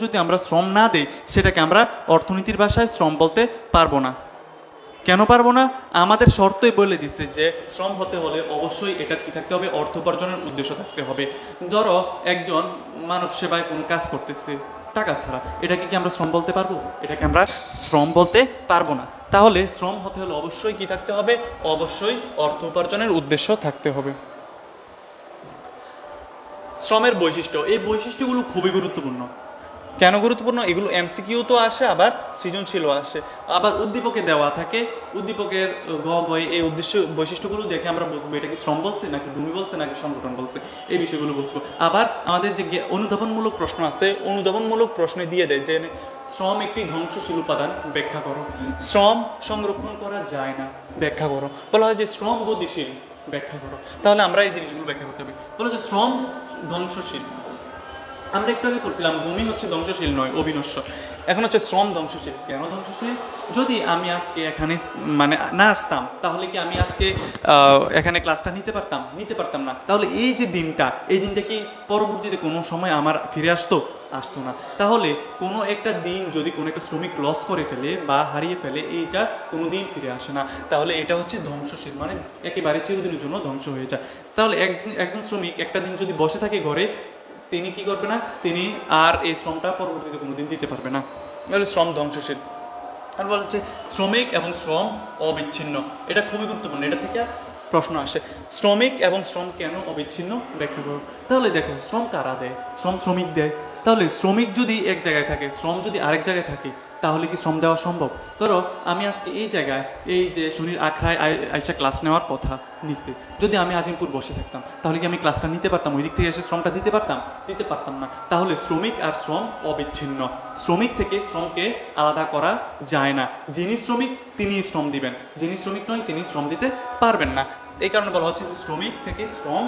Speaker 1: যদি আমরা শ্রম না দিই, সেটাকে আমরা অর্থনীতির ভাষায় শ্রম বলতে পারবো না। কেন পারবো না? আমাদের শর্তই বলে দিচ্ছে যে শ্রম হতে হলে অবশ্যই এটা কি থাকতে হবে, অর্থ উপার্জনের উদ্দেশ্য থাকতে হবে। ধরো একজন মানব সেবায় কোনো কাজ করতেছে টাকা ছাড়া, এটাকে কি আমরা শ্রম বলতে পারবো? এটাকে আমরা শ্রম বলতে পারবো না। তাহলে শ্রম হতে হলে অবশ্যই কি থাকতে হবে? অবশ্যই অর্থ উপার্জনের উদ্দেশ্য থাকতে হবে। শ্রমের বৈশিষ্ট্য, এই বৈশিষ্ট্যগুলো খুবই গুরুত্বপূর্ণ। কেন গুরুত্বপূর্ণ? এগুলো এমসিকিউ তো আসে, আবার সৃজনশীলও আসে, আবার উদ্দীপকে দেওয়া থাকে। উদ্দীপকের গয়ে এই বৈশিষ্ট্যগুলো দেখে আমরা বুঝবো এটা কি শ্রম বলছে নাকি ভূমি বলছে নাকি সংগঠন বলছে, এই বিষয়গুলো বুঝবো। আবার আমাদের যে অনুধাবনমূলক প্রশ্ন আছে, অনুধাবনমূলক প্রশ্নে দিয়ে দেয় যে শ্রম একটি ধ্বংসশীল উপাদান, ব্যাখ্যা করো। শ্রম সংরক্ষণ করা যায় না, ব্যাখ্যা করো। বলা হয় যে শ্রম গতিশীল, ব্যাখ্যা করো। তাহলে আমরা এই জিনিসগুলো ব্যাখ্যা করতে হবে। বলা হচ্ছে শ্রম ধ্বংসশীল, আমরা একটু আগে পড়ছিলাম ভূমি হচ্ছে ধ্বংসশীল নয়, অবিনশ্বর। এখন হচ্ছে শ্রম ধ্বংসশীল। কেন ধ্বংসশীল? যদি আমি আজকে এখানে মানে না আসতাম, তাহলে কি আমি আজকে এখানে ক্লাসটা নিতে পারতাম না। তাহলে এই যে দিনটা, এই দিনটা কি পরবর্তীতে কোনো সময় আমার ফিরে আসতো না। তাহলে কোনো একটা দিন যদি কোনো একটা শ্রমিক লস করে ফেলে বা হারিয়ে ফেলে, এইটা কোনো দিন ফিরে আসে না। তাহলে এটা হচ্ছে ধ্বংসশীল, মানে একেবারে চিরদিনের জন্য ধ্বংস হয়ে যায়। তাহলে একজন শ্রমিক একটা দিন যদি বসে থাকে ঘরে, তিনি কি করবে না, তিনি আর এই শ্রমটা পরবর্তীতে কোনোদিন দিতে পারবে না। তাহলে শ্রম ধ্বংসশীল। আর বলা হচ্ছে শ্রমিক এবং শ্রম অবিচ্ছিন্ন, এটা খুবই গুরুত্বপূর্ণ, এটা থেকে প্রশ্ন আসে। শ্রমিক এবং শ্রম কেন অবিচ্ছিন্ন, ব্যাখ্যা করো। তাহলে দেখো, শ্রম কারা দেয়? শ্রমিক দেয়। তাহলে শ্রমিক যদি এক জায়গায় থাকে, শ্রম যদি আরেক জায়গায় থাকে, তাহলে কি শ্রম দেওয়া সম্ভব? ধরো আমি আজকে এই জায়গায়, এই যে শনির আখড়ায় আইসা ক্লাস নেওয়ার কথা নিচে, যদি আমি আজিমপুর বসে থাকতাম, তাহলে কি আমি ক্লাসটা নিতে পারতাম? ওই দিক থেকে এসে শ্রমটা দিতে পারতাম না। তাহলে শ্রমিক আর শ্রম অবিচ্ছিন্ন। শ্রমিক থেকে শ্রমকে আলাদা করা যায় না। যিনি শ্রমিক তিনি শ্রম দিবেন, যিনি শ্রমিক নয় তিনি শ্রম দিতে পারবেন না। এই কারণে বলা হচ্ছে যে শ্রমিক থেকে শ্রম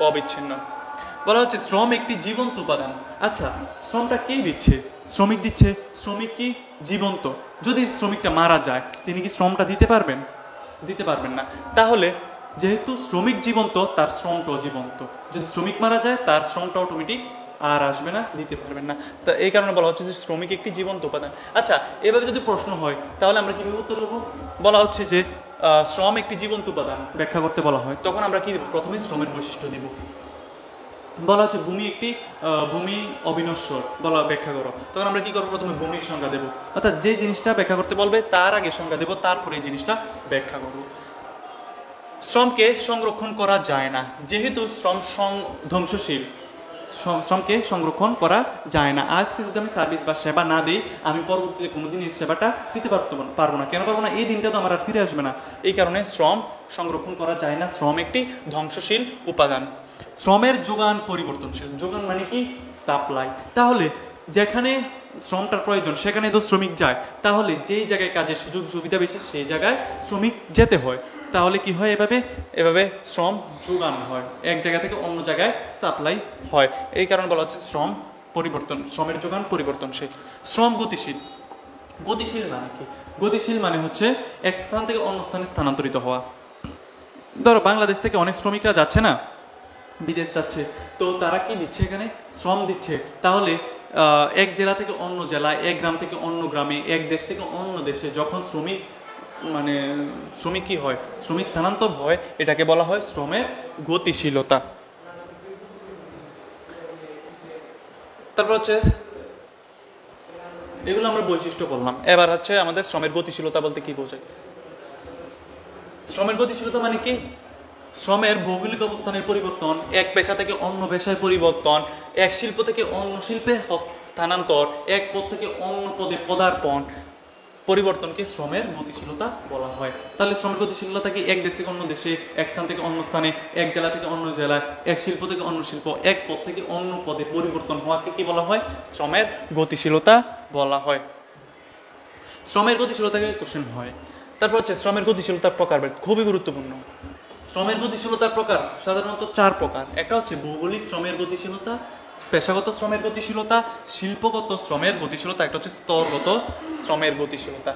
Speaker 1: অবিচ্ছিন্ন। বলা হচ্ছে শ্রম একটি জীবন্ত উপাদান। আচ্ছা, শ্রমটা কে দিচ্ছে? শ্রমিক দিচ্ছে। শ্রমিক কি জীবন্ত? যদি শ্রমিকটা মারা যায়, তিনি কি শ্রমটা দিতে পারবেন না। তাহলে যেহেতু শ্রমিক জীবন্ত, তার শ্রমটাও জীবন্ত। যদি শ্রমিক মারা যায়, তার শ্রমটা অটোমেটিক আর আসবে না, দিতে পারবেন না। তা এই কারণে বলা হচ্ছে যে শ্রমিক একটি জীবন্ত উপাদান। আচ্ছা, এভাবে যদি প্রশ্ন হয়, তাহলে আমরা কিভাবে উত্তর দেবো? বলা হচ্ছে যে শ্রম একটি জীবন্ত উপাদান ব্যাখ্যা করতে বলা হয়, তখন আমরা কি প্রথমে শ্রমের বৈশিষ্ট্য দিব। বলা হচ্ছে ভূমি অবিনশ্বর, ব্যাখ্যা করো। তখন আমরা কি করবো? প্রথমে ভূমির সংজ্ঞা দেবো, অর্থাৎ যে জিনিসটা ব্যাখ্যা করতে বলবে তার আগে সংজ্ঞা দেবো, তারপরে এই জিনিসটা ব্যাখ্যা করবো। শ্রমকে সংরক্ষণ করা যায় না, যেহেতু শ্রম ধ্বংসশীল, শ্রমকে সংরক্ষণ করা যায় না। আজকে যদি আমি সার্ভিস বা সেবা না দিই, আমি পরবর্তীতে কোনোদিন এই সেবাটা দিতে পারবো না। কেন পারবো না? এই দিনটা তো আমার আর ফিরে আসবে না। এই কারণে শ্রম সংরক্ষণ করা যায় না, শ্রম একটি ধ্বংসশীল উপাদান। শ্রমের যোগান পরিবর্তনশীল। যোগান মানে কি? সাপ্লাই। তাহলে যেখানে শ্রমটার প্রয়োজন সেখানে তো শ্রমিক যায়, তাহলে যেই জায়গায় কাজের সুযোগ সুবিধা বেশি সেই জায়গায় শ্রমিক যেতে হয়। তাহলে কি হয়? এভাবে শ্রম যোগান হয়, এক জায়গা থেকে অন্য জায়গায় সাপ্লাই হয়। এই কারণে বলা হচ্ছে শ্রমের যোগান পরিবর্তনশীল। শ্রম গতিশীল। গতিশীল মানে কি? গতিশীল মানে হচ্ছে এক স্থান থেকে অন্য স্থানে স্থানান্তরিত হওয়া। ধরো বাংলাদেশ থেকে অনেক শ্রমিকরা যাচ্ছে না, বিদেশ যাচ্ছে, তো তারা কি দিচ্ছে? এখানে শ্রম দিচ্ছে। তাহলে এক জেলা থেকে অন্য জেলায়, এক গ্রাম থেকে অন্য গ্রামে, এক দেশ থেকে অন্য দেশে যখন শ্রমিক কি হয়? শ্রমিক স্থানান্তর হয়, এটাকে বলা হয় শ্রমের গতিশীলতা। তারপর হচ্ছে এগুলো আমরা বৈশিষ্ট্য বললাম। এবার হচ্ছে আমাদের শ্রমের গতিশীলতা বলতে কি বোঝায়? শ্রমের গতিশীলতা মানে কি? শ্রমের ভৌগোলিক অবস্থানের পরিবর্তন, এক পেশা থেকে অন্য পেশায় পরিবর্তন, এক শিল্প থেকে অন্য শিল্পে স্থানান্তর, এক পদ থেকে অন্য পদে পদার্পণ, পরিবর্তনকে শ্রমের গতিশীলতা বলা হয়। তাহলে শ্রমের গতিশীলতা কি? এক দেশ থেকে অন্য দেশে, এক স্থান থেকে অন্য স্থানে, এক জেলা থেকে অন্য জেলায়, এক শিল্প থেকে অন্য শিল্প, এক পদ থেকে অন্য পদে পরিবর্তন হওয়াকে কি বলা হয়? শ্রমের গতিশীলতা বলা হয়। শ্রমের গতিশীলতাকে কোশ্চেন হয়। তারপর হচ্ছে শ্রমের গতিশীলতার প্রকারভেদ, খুবই গুরুত্বপূর্ণ। শ্রমের গতিশীলতার প্রকার সাধারণত 4 প্রকার। একটা হচ্ছে ভৌগোলিক শ্রমের গতিশীলতা, পেশাগত শ্রমের গতিশীলতা, শিল্পগত শ্রমের গতিশীলতা, একটা হচ্ছে স্তরগত শ্রমের গতিশীলতা।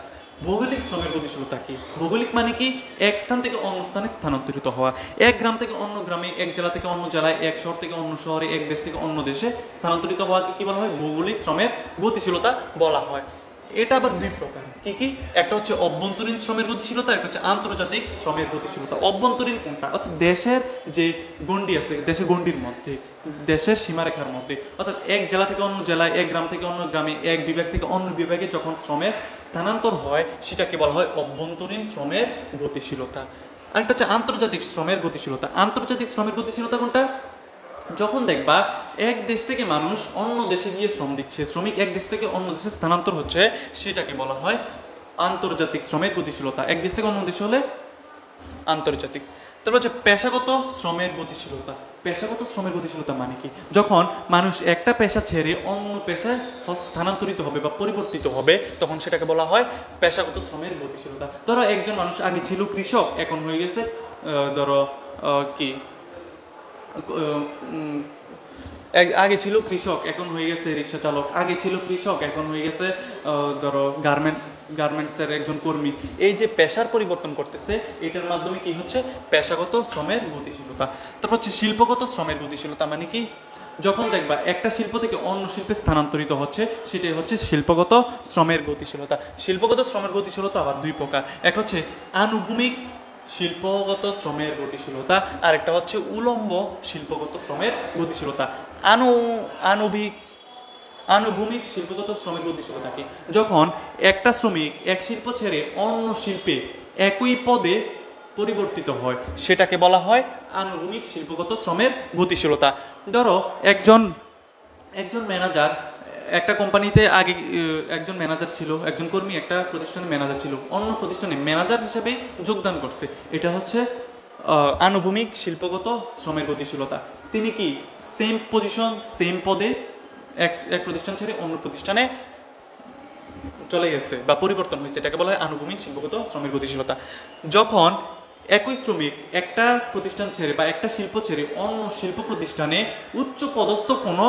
Speaker 1: ভৌগোলিক শ্রমের গতিশীলতা কি? ভৌগোলিক মানে কি? এক স্থান থেকে অন্য স্থানে স্থানান্তরিত হওয়া, এক গ্রাম থেকে অন্য গ্রামে, এক জেলা থেকে অন্য জেলায়, এক শহর থেকে অন্য শহরে, এক দেশ থেকে অন্য দেশে স্থানান্তরিত হওয়াকে কি বলা হয়? ভৌগোলিক শ্রমের গতিশীলতা বলা হয়। এটা আবার 2 প্রকার। কি? একটা হচ্ছে অভ্যন্তরীণ শ্রমের গতিশীলতা, একটা হচ্ছে আন্তর্জাতিক শ্রমের গতিশীলতা। অভ্যন্তরীণ কোনটা? অর্থাৎ দেশের যে গণ্ডি আছে, দেশের গণ্ডির মধ্যে, দেশের সীমারেখার মধ্যে, অর্থাৎ এক জেলা থেকে অন্য জেলায়, এক গ্রাম থেকে অন্য গ্রামে, এক বিভাগ থেকে অন্য বিভাগে যখন শ্রমের স্থানান্তর হয় সেটাকে বলা হয় অভ্যন্তরীণ শ্রমের গতিশীলতা। আরেকটা হচ্ছে আন্তর্জাতিক শ্রমের গতিশীলতা। আন্তর্জাতিক শ্রমের গতিশীলতা কোনটা? যখন দেখবা এক দেশ থেকে মানুষ অন্য দেশে গিয়ে শ্রম দিচ্ছে, শ্রমিক এক দেশ থেকে অন্য দেশে স্থানান্তর হচ্ছে, সেটাকে বলা হয় আন্তর্জাতিক শ্রমের গতিশীলতা। এক দেশ থেকে অন্য দেশে হলে আন্তর্জাতিক। তারপর হচ্ছে পেশাগত শ্রমের গতিশীলতা। পেশাগত শ্রমের গতিশীলতা মানে কি? যখন মানুষ একটা পেশা ছেড়ে অন্য পেশায় স্থানান্তরিত হবে বা পরিবর্তিত হবে, তখন সেটাকে বলা হয় পেশাগত শ্রমের গতিশীলতা। ধরো একজন মানুষ আগে ছিল কৃষক, এখন হয়ে গেছে আগে ছিল কৃষক এখন হয়ে গেছে রিক্সা চালক, আগে ছিল কৃষক এখন হয়ে গেছে ধরো গার্মেন্টসের একজন কর্মী। এই যে পেশার পরিবর্তন করতেছে, এটার মাধ্যমে কি হচ্ছে? পেশাগত শ্রমের গতিশীলতা। তারপর হচ্ছে শিল্পগত শ্রমের গতিশীলতা মানে কি? যখন দেখবা একটা শিল্প থেকে অন্য শিল্পে স্থানান্তরিত হচ্ছে, সেটাই হচ্ছে শিল্পগত শ্রমের গতিশীলতা। শিল্পগত শ্রমের গতিশীলতা আবার 2 প্রকার। একটা হচ্ছে আনুভূমিক শিল্পগত শ্রমের গতিশীলতা, আর একটা হচ্ছে উলম্ব শিল্পগত শ্রমের গতিশীলতা। আনুভূমিক শিল্পগত শ্রমের গতিশীলতা কি? যখন একটা শ্রমিক এক শিল্প ছেড়ে অন্য শিল্পে একই পদে পরিবর্তিত হয়, সেটাকে বলা হয় আনুভূমিক শিল্পগত শ্রমের গতিশীলতা। ধরো একজন ম্যানেজার একটা কোম্পানিতে আগে একজন ম্যানেজার ছিল, একজন কর্মী একটা প্রতিষ্ঠানে ম্যানেজার ছিল, অন্য প্রতিষ্ঠানে ম্যানেজার হিসেবে যোগদান করছে, এটা হচ্ছে আনুভূমিক শিল্পগত শ্রমের গতিশীলতা। তিনি কি সেম পজিশন সেম পদে এক প্রতিষ্ঠান ছেড়ে অন্য প্রতিষ্ঠানে চলে গেছে বা পরিবর্তন হয়েছে, এটাকে বলা হয় আনুভূমিক শিল্পগত শ্রমের গতিশীলতা। যখন একই শ্রমিক একটা প্রতিষ্ঠান ছেড়ে বা একটা শিল্প ছেড়ে অন্য শিল্প প্রতিষ্ঠানে উচ্চ পদস্থ কোনো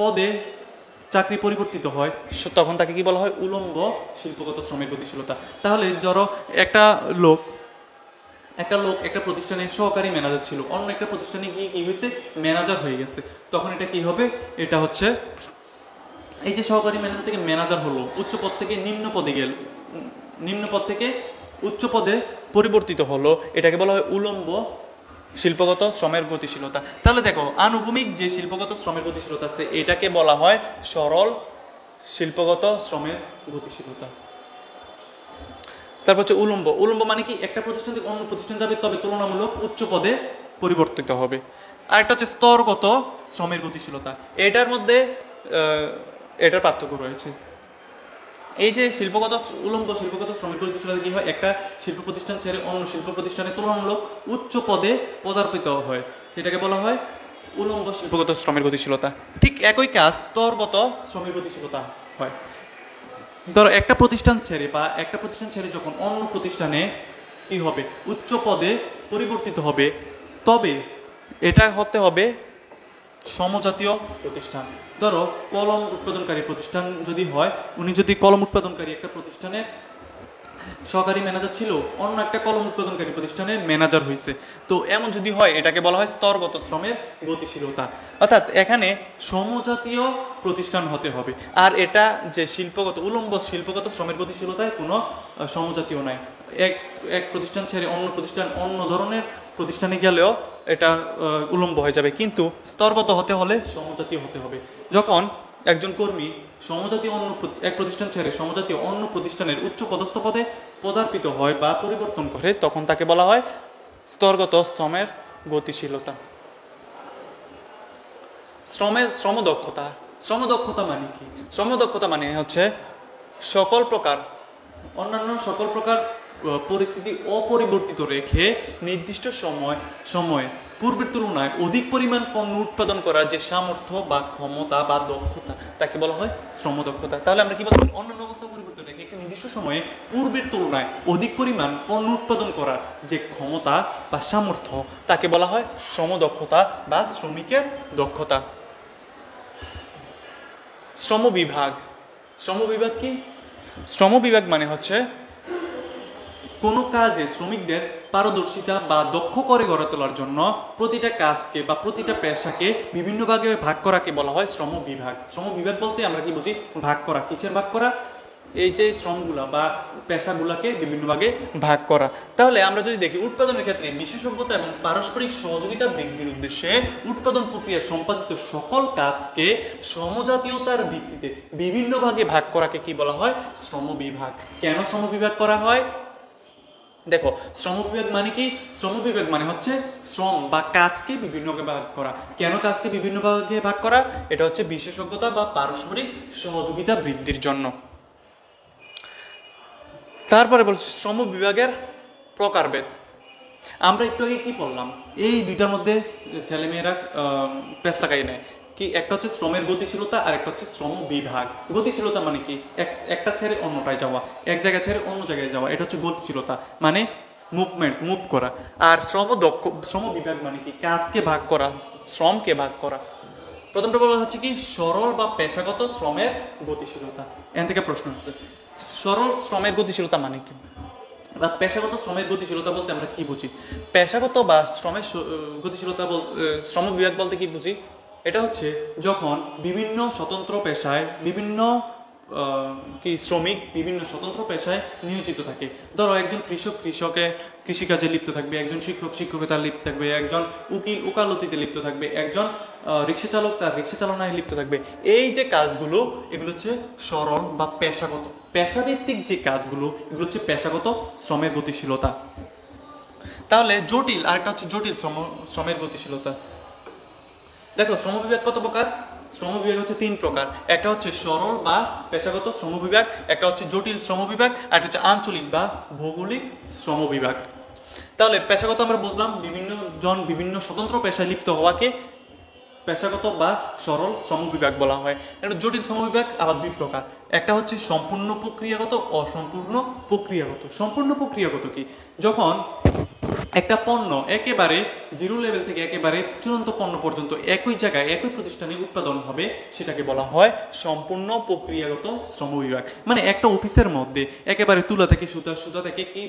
Speaker 1: পদে চাকরি পরিবর্তিত হয়, তখন তাকে কি বলা হয়? উলম্ব শিল্পগত শ্রমের গতিশীলতা। তাহলে ধরো একটা লোক একটা প্রতিষ্ঠানে সহকারী ম্যানেজার ছিল, অন্য একটা প্রতিষ্ঠানে গিয়ে কি হয়েছে? ম্যানেজার হয়ে গেছে। তখন এটা কি হবে? এটা হচ্ছে এই যে সহকারী ম্যানেজার থেকে ম্যানেজার হলো, উচ্চ পদ থেকে নিম্ন পদে গেল, নিম্ন পদ থেকে উচ্চ পদে পরিবর্তিত হলো, এটাকে বলা হয় উলম্ব শিল্পগত শ্রমের গতিশীলতা। তাহলে দেখো আনুভূমিক যে শিল্পগত শ্রমের গতিশীলতা আছে, এটাকে বলা হয় সরল শিল্পগত শ্রমের গতিশীলতা। তারপর হচ্ছে উলম্ব মানে কি? একটা প্রতিষ্ঠান থেকে অন্য প্রতিষ্ঠান যাবে, তবে তুলনামূলক উচ্চ পদে পরিবর্তিত হবে। আর একটা হচ্ছে স্তরগত শ্রমের গতিশীলতা। এটার মধ্যে এটার পার্থক্য রয়েছে। এই যে উলম্ব শিল্পগত শ্রমিক গতিশীলতা কি হয়? একটা শিল্প প্রতিষ্ঠান ছেড়ে অন্য শিল্প প্রতিষ্ঠানে তুলনামূলক উচ্চ পদে পদার্পিত হয়, এটাকে বলা হয় উলম্ব শিল্পগত শ্রমের গতিশীলতা। ঠিক একই কাজ স্তরগত শ্রমের গতিশীলতা হয়। ধরো একটা প্রতিষ্ঠান ছেড়ে যখন অন্য প্রতিষ্ঠানে কি হবে, উচ্চ পদে পরিবর্তিত হবে, তবে এটা হতে হবে সমজাতীয় প্রতিষ্ঠান। ধরো কলম উৎপাদনকারী প্রতিষ্ঠান যদি হয়, উনি যদি কলম উৎপাদনকারী একটা প্রতিষ্ঠানে সহকারী ম্যানেজার ছিল, অন্য একটা কলম উৎপাদনকারী প্রতিষ্ঠানে ম্যানেজার হয়েছে, তো এমন যদি হয় এটাকে বলা হয় স্তরগত শ্রমের গতিশীলতা। অর্থাৎ এখানে সমজাতীয় প্রতিষ্ঠান হতে হবে। আর এটা যে উলম্ব শিল্পগত শ্রমের গতিশীলতায় কোনো সমজাতীয় নাই। এক প্রতিষ্ঠান ছেড়ে অন্য প্রতিষ্ঠান, অন্য ধরনের প্রতিষ্ঠানে গেলেও এটা উলম্ব হয়ে যাবে, কিন্তু স্তরগত হতে হলে সমজাতীয় হতে হবে। যখন একজন কর্মী এক প্রতিষ্ঠান ছেড়ে সমজাতীয় অন্য প্রতিষ্ঠানের উচ্চ পদস্থ পদে পদার্পিত হয় বা পরিবর্তন করে, তখন তাকে বলা হয় স্তরগত শ্রমের গতিশীলতা। শ্রমদক্ষতা মানে কি? শ্রমদক্ষতা মানে হচ্ছে অন্যান্য সকল প্রকার পরিস্থিতি অপরিবর্তিত রেখে নির্দিষ্ট সময়ে পূর্বের তুলনায় অধিক পরিমাণ পণ্য উৎপাদন করার যে সামর্থ্য বা ক্ষমতা বা দক্ষতা, তাকে বলা হয় শ্রমদক্ষতা। তাহলে আমরা কি বলতে পারি? অন্যান্য অবস্থা পরিবর্তন রেখে একটি নির্দিষ্ট সময়ে পূর্বের তুলনায় অধিক পরিমাণ পণ্য উৎপাদন করার যে ক্ষমতা বা সামর্থ্য, তাকে বলা হয় শ্রমদক্ষতা বা শ্রমিকের দক্ষতা। শ্রমবিভাগ কি? শ্রমবিভাগ মানে হচ্ছে কোনো কাজে শ্রমিকদের পারদর্শিতা বা দক্ষ করে গড়ে তোলার জন্য প্রতিটা কাজকে বা প্রতিটা পেশাকে বিভিন্ন ভাগে ভাগ করাকে বলা হয় শ্রমবিভাগ। শ্রমবিভাগ বলতে আমরা কি বুঝি? ভাগ করা। কিসের ভাগ করা? এই যে শ্রমগুলা বা পেশাগুলাকে বিভিন্ন ভাগে ভাগ করা। তাহলে আমরা যদি দেখি উৎপাদনের ক্ষেত্রে বিশেষজ্ঞতা এবং পারস্পরিক সহযোগিতা বৃদ্ধির উদ্দেশ্যে উৎপাদন প্রক্রিয়া সম্পাদিত সকল কাজকে সমজাতীয়তার ভিত্তিতে বিভিন্ন ভাগে ভাগ করাকে কি বলা হয়? শ্রমবিভাগ। কেন শ্রমবিভাগ করা হয়? দেখো, শ্রমবিভাগ মানে কি? শ্রমবিভাগ মানে হচ্ছে শ্রম বা কাজকে বিভিন্ন ভাগে ভাগ করা। কেন কাজকে বিভিন্ন ভাগে ভাগ করা? এটা হচ্ছে বিশেষজ্ঞতা বা পারস্পরিক সহযোগিতা বৃদ্ধির জন্য। তারপরে বলছি শ্রমবিভাগের প্রকারভেদ। আমরা একটু আগে কি পড়লাম? এই দুইটার মধ্যে ছেলেমেয়েরা পেঁচ লাগাই নেয় কি? একটা হচ্ছে শ্রমের গতিশীলতা আর একটা হচ্ছে শ্রমবিভাগ। গতিশীলতা মানে কি? একটা ছেড়ে অন্যটায় যাওয়া, এক জায়গা ছেড়ে অন্য জায়গায় যাওয়া, এটা হচ্ছে গতিশীলতা, মানে মুভ করা। আর শ্রমবিভাগ মানে কি? কাজকে ভাগ করা, শ্রমকে ভাগ করা। প্রথমটা বলা হচ্ছে কি? সরল বা পেশাগত শ্রমের গতিশীলতা। এখান থেকে প্রশ্ন হচ্ছে সরল শ্রমের গতিশীলতা মানে কি, বা পেশাগত শ্রমের গতিশীলতা বলতে আমরা কি বুঝি? পেশাগত বা শ্রমের গতিশীলতা শ্রমবিভাগ বলতে কি বুঝি? এটা হচ্ছে যখন বিভিন্ন স্বতন্ত্র পেশায় শ্রমিক বিভিন্ন স্বতন্ত্র পেশায় নিয়োজিত থাকে। ধরো একজন কৃষিকাজে লিপ্ত থাকবে, একজন শিক্ষকতায় লিপ্ত থাকবে, একজন উকিল ওকালতিতে লিপ্ত থাকবে, একজন রিক্সা চালক তার রিক্সা চালনায় লিপ্ত থাকবে। এই যে কাজগুলো, এগুলো হচ্ছে সরল বা পেশাগত। পেশাভিত্তিক যে কাজগুলো, এগুলো হচ্ছে পেশাগত শ্রমের গতিশীলতা। তাহলে আরেকটা হচ্ছে জটিল শ্রমের গতিশীলতা। দেখো, শ্রমবিভাগ কত প্রকার? শ্রমবিভাগ হচ্ছে 3 প্রকার। একটা হচ্ছে সরল বা পেশাগত শ্রমবিভাগ, একটা হচ্ছে জটিল শ্রমবিভাগ, আর একটা হচ্ছে আঞ্চলিক বা ভৌগোলিক শ্রমবিভাগ। তাহলে পেশাগত আমরা বুঝলাম, বিভিন্ন স্বতন্ত্র পেশায় লিপ্ত হওয়াকে পেশাগত বা সরল শ্রমবিভাগ বলা হয়। একটা জটিল শ্রমবিভাগ আবার 2 প্রকার। একটা হচ্ছে সম্পূর্ণ প্রক্রিয়াগত, অসম্পূর্ণ প্রক্রিয়াগত। সম্পূর্ণ প্রক্রিয়াগত কি? যখন একটা পণ্য একেবারে জিরো লেভেল থেকে একেবারে চূড়ান্ত পণ্য পর্যন্ত একই জায়গায় একই প্রতিষ্ঠানে উৎপাদন হবে, সেটাকে বলা হয় সম্পূর্ণ প্রক্রিয়াগত শ্রমবিভাগ। মানে একটা অফিসের মধ্যে একেবারে তুলা থেকে সুতা থেকে কি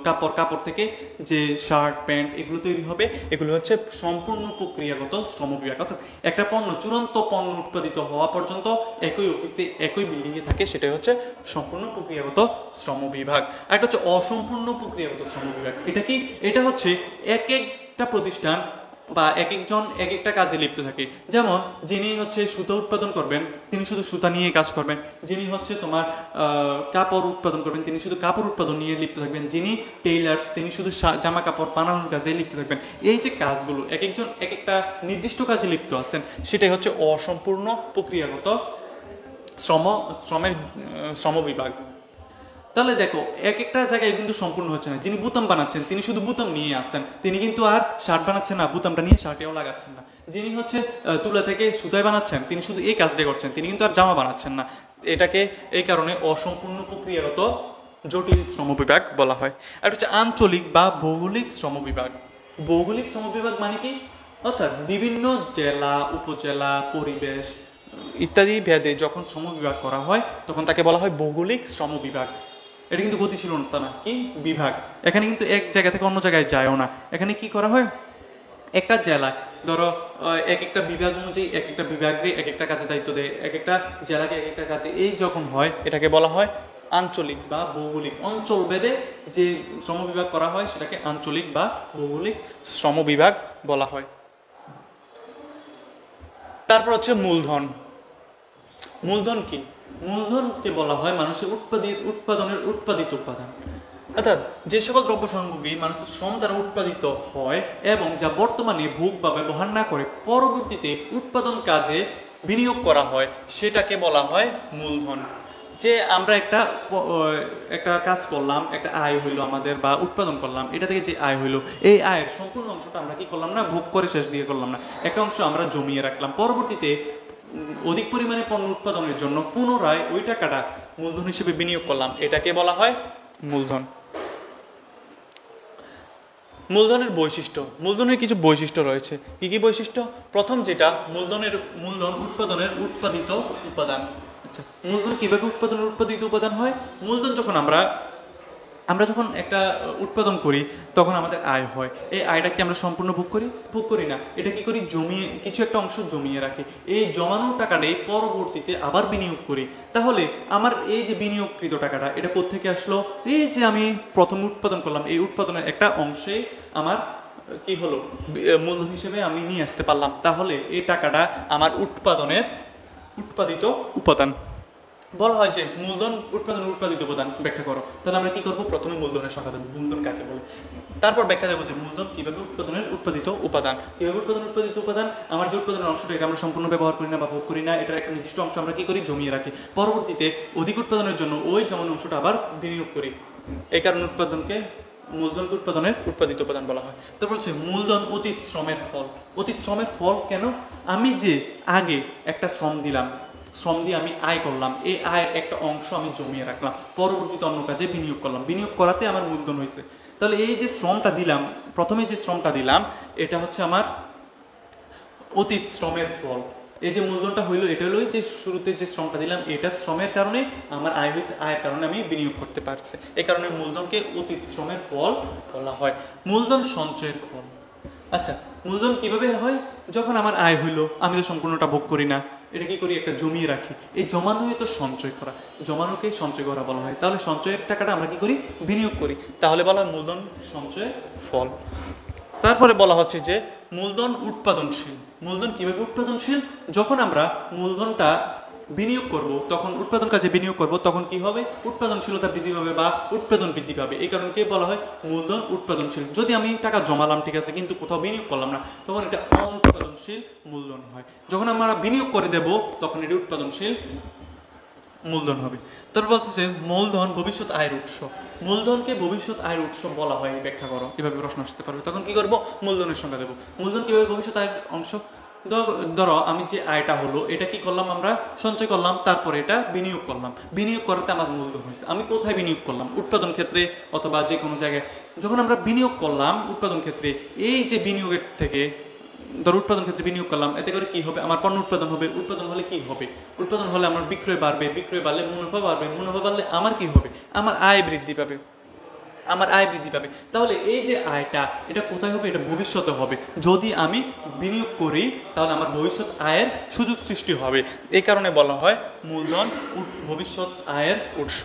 Speaker 1: কাপড় থেকে যে শার্ট প্যান্ট এগুলো তৈরি হবে, এগুলো হচ্ছে সম্পূর্ণ প্রক্রিয়াগত শ্রমবিভাগ। অর্থাৎ একটা চূড়ান্ত পণ্য উৎপাদিত হওয়া পর্যন্ত একই অফিসে একই বিল্ডিংয়ে থাকে, সেটাই হচ্ছে সম্পূর্ণ প্রক্রিয়াগত শ্রমবিভাগ। আর একটা হচ্ছে অসম্পূর্ণ প্রক্রিয়াগত শ্রমবিভাগ। এটা কি? এটা হচ্ছে এক একটা প্রতিষ্ঠান বা এক একজন এক একটা কাজে লিপ্ত থাকে। যেমন যিনি হচ্ছে সুতা উৎপাদন করবেন, তিনি শুধু সুতা নিয়ে কাজ করবেন। যিনি হচ্ছে তোমার কাপড় উৎপাদন করবেন, তিনি শুধু কাপড় উৎপাদন নিয়ে লিপ্ত থাকবেন। যিনি টেইলার্স, তিনি শুধু জামা কাপড় বানানোর কাজে লিপ্ত থাকবেন। এই যে কাজগুলো, এক একজন এক একটা নির্দিষ্ট কাজে লিপ্ত আছেন, সেটাই হচ্ছে অসম্পূর্ণ প্রক্রিয়াগত শ্রমবিভাগ। তাহলে দেখো, এক একটা জায়গায় কিন্তু সম্পূর্ণ হচ্ছে না। যিনি বুতাম বানাচ্ছেন, তিনি শুধু বুতাম নিয়ে আসছেন, তিনি কিন্তু আর শার্ট বানাচ্ছেন না, বুতামটা নিয়ে শার্টেও লাগাচ্ছেন না। যিনি হচ্ছে তুলা থেকে সুতায় বানাচ্ছেন, তিনি শুধু এই কাজটাই করছেন, তিনি কিন্তু আর জামা বানাচ্ছেন না। এটাকে এই কারণে অসম্পূর্ণ প্রক্রিয়াগত জটিল শ্রমবিভাগ বলা হয়। আর হচ্ছে আঞ্চলিক বা ভৌগোলিক শ্রমবিভাগ। ভৌগোলিক শ্রমবিভাগ মানে কি, অর্থাৎ বিভিন্ন জেলা, উপজেলা, পরিবেশ ইত্যাদি ভেদে যখন শ্রমবিভাগ করা হয় তখন তাকে বলা হয় ভৌগোলিক শ্রমবিভাগ। এটা কিন্তু গতিশীলতা না, কি বিভাগ। এখানে কিন্তু এক জায়গা থেকে অন্য জায়গায় যায়ও না। এখানে কি করা হয়, একটা জেলায় ধরো এক একটা বিভাগ অনুযায়ী এক একটা বিভাগে এক একটা কাজে দায়িত্ব দেয়, এক একটা জেলাকে এক একটা কাজে, এই যখন হয় এটাকে বলা হয় আঞ্চলিক বা ভৌগোলিক। অঞ্চল ভেদে যে শ্রমবিভাগ করা হয় সেটাকে আঞ্চলিক বা ভৌগোলিক শ্রমবিভাগ বলা হয়। তারপর হচ্ছে মূলধন। মূলধন কি, মূলধনকে বলা হয় মানুষের উৎপাদনের উৎপাদিত উপাদান, অর্থাৎ যে সকল দ্রব্য সামগ্রী মানুষের শ্রম দ্বারা উৎপাদিত হয় এবং যা বর্তমানে ভোগ বা ব্যবহার না করে পরবর্তীতে উৎপাদন কাজে বিনিয়োগ করা হয় সেটাকে বলা হয় মূলধন। যে আমরা একটা কাজ করলাম, একটা আয় হইলো আমাদের বা উৎপাদন করলাম, এটা থেকে যে আয় হইলো, এই আয়ের সম্পূর্ণ অংশটা আমরা কি করলাম না, ভোগ করে শেষ দিয়ে করলাম না, একটা অংশ আমরা জমিয়ে রাখলাম, পরবর্তীতে অধিক পরিমাণে পণ্য উৎপাদনের জন্য পুনরায় ওই টাকাটা মূলধন হিসেবে বিনিয়োগ করলাম, এটাকে বলা হয় মূলধন। মূলধনের বৈশিষ্ট্য। মূলধনের কিছু বৈশিষ্ট্য রয়েছে। কি কি বৈশিষ্ট্য? প্রথম যেটা, মূলধন উৎপাদনের উৎপাদিত উপাদান। আচ্ছা, মূলধন কিভাবে উৎপাদনের উৎপাদিত উপাদান হয়? মূলধন যখন আমরা যখন একটা উৎপাদন করি তখন আমাদের আয় হয়। এই আয়টা কি আমরা সম্পূর্ণ ভোগ করি না, এটা কি করি, জমিয়ে কিছু একটা অংশ জমিয়ে রাখি। এই জমানো টাকাটাই পরবর্তীতে আবার বিনিয়োগ করি। তাহলে আমার এই যে বিনিয়োগকৃত টাকাটা, এটা কোত্থেকে আসলো? এই যে আমি প্রথম উৎপাদন করলাম, এই উৎপাদনের একটা অংশে আমার কি হলো, মূলধন হিসেবে আমি নিয়ে আসতে পারলাম। তাহলে এই টাকাটা আমার উৎপাদিত উপাদান বলা হয়। যে মূলধন উৎপাদনের উৎপাদিত উপাদান ব্যাখ্যা করো। তাহলে আমরা কি করবো, প্রথমে মূলধনের সংখ্যা দেবো, মূলধন কাকে বলে, তারপর ব্যাখ্যা দেবো যে মূলধন কিভাবে উৎপাদনের উৎপাদিত উপাদান। কিভাবে উৎপাদনের উৎপাদিত উপাদান, আমার যে উৎপাদনের অংশটা এটা আমরা সম্পূর্ণ ব্যবহার করি না বা ভোগ করি না, এটার একটা নির্দিষ্ট অংশ আমরা কি করি, জমিয়ে রাখি, পরবর্তীতে অধিক উৎপাদনের জন্য ওই জমানো অংশটা আবার বিনিয়োগ করি। এই কারণে মূলধন উৎপাদনের উৎপাদিত উপাদান বলা হয়। তারপর হচ্ছে মূলধন অতীত শ্রমের ফল। অতীত শ্রমের ফল কেন? আমি যে আগে একটা শ্রম দিয়ে আমি আয় করলাম, এই আয়ের একটা অংশ আমি জমিয়ে রাখলাম, পরবর্তীতে অন্য কাজে বিনিয়োগ করলাম, বিনিয়োগ করাতে আমার মূলধন হয়েছে। তাহলে এই যে শ্রমটা দিলাম, প্রথমে যে শ্রমটা দিলাম, এটা হচ্ছে আমার অতীত শ্রমের ফল। এই যে মূলধনটা হইলো, এটা হলো যে শুরুতে যে শ্রমটা দিলাম, এটার শ্রমের কারণে আমার আয় হয়েছে, আয়ের কারণে আমি বিনিয়োগ করতে পারছি। এই কারণে মূলধনকে অতীত শ্রমের ফল বলা হয়। মূলধন সঞ্চয়ের ফল। আচ্ছা, মূলধন কিভাবে হয়? যখন আমার আয় হইলো, আমি তো সম্পূর্ণটা ভোগ করি না, এটা কি করি, একটা জমিয়ে রাখি। এই জমানোই তো সঞ্চয় করা, জমানোকে সঞ্চয় করা বলা হয়। তাহলে সঞ্চয়ের টাকাটা আমরা কি করি, বিনিয়োগ করি, তাহলে বলা হয় মূলধন সঞ্চয়ের ফল। তারপরে বলা হচ্ছে যে মূলধন উৎপাদনশীল। মূলধন কিভাবে উৎপাদনশীল? যখন আমরা মূলধনটা বিনিয়োগ করব, তখন উৎপাদন কাজে বিনিয়োগ করব, তখন কি হবে, উৎপাদনশীলতা বৃদ্ধি পাবে বা উৎপাদন বৃদ্ধি পাবে। এই কারণকে বলা হয় মূলধন উৎপাদনশীল। যদি আমি টাকা জমালাম, ঠিক আছে, কিন্তু কোথাও বিনিয়োগ করলাম না, তখন এটা অনুৎপাদনশীল মূলধন হয়। যখন আমরা বিনিয়োগ করে দেব, তখন এটি উৎপাদনশীল মূলধন হবে। তারপর বলতেছে মূলধন ভবিষ্যৎ আয়ের উৎস। মূলধনকে ভবিষ্যৎ আয়ের উৎস বলা হয়, ব্যাখ্যা করো। এভাবে প্রশ্ন আসতে পারবে, তখন কি করব, মূলধনের সংখ্যা দেবো। মূলধন কিভাবে ভবিষ্যৎ আয়ের অংশ? ধরো আমি যে আয়টা হলো, এটা কি করলাম, আমরা সঞ্চয় করলাম, তারপরে এটা বিনিয়োগ করলাম, বিনিয়োগ করাতে আমার মূলধন হয়েছে। আমি কোথায় বিনিয়োগ করলাম, উৎপাদন ক্ষেত্রে অথবা যে কোনো জায়গায়। যখন আমরা বিনিয়োগ করলাম উৎপাদন ক্ষেত্রে, এই যে বিনিয়োগের থেকে, ধরো উৎপাদন ক্ষেত্রে বিনিয়োগ করলাম, এতে করে কি হবে, আমার পণ্য উৎপাদন হবে। উৎপাদন হলে কি হবে, উৎপাদন হলে আমার বিক্রয় বাড়বে, বিক্রয় বাড়লে মুনাফা বাড়বে, মুনাফা বাড়লে আমার কি হবে, আমার আয় বৃদ্ধি পাবে, তাহলে এই যে আয়টা, এটা কোথায় হবে, এটা ভবিষ্যতে হবে। যদি আমি বিনিয়োগ করি তাহলে আমার ভবিষ্যৎ আয়ের সুযোগ সৃষ্টি হবে। এই কারণে বলা হয় মূলধন ভবিষ্যৎ আয়ের উৎস।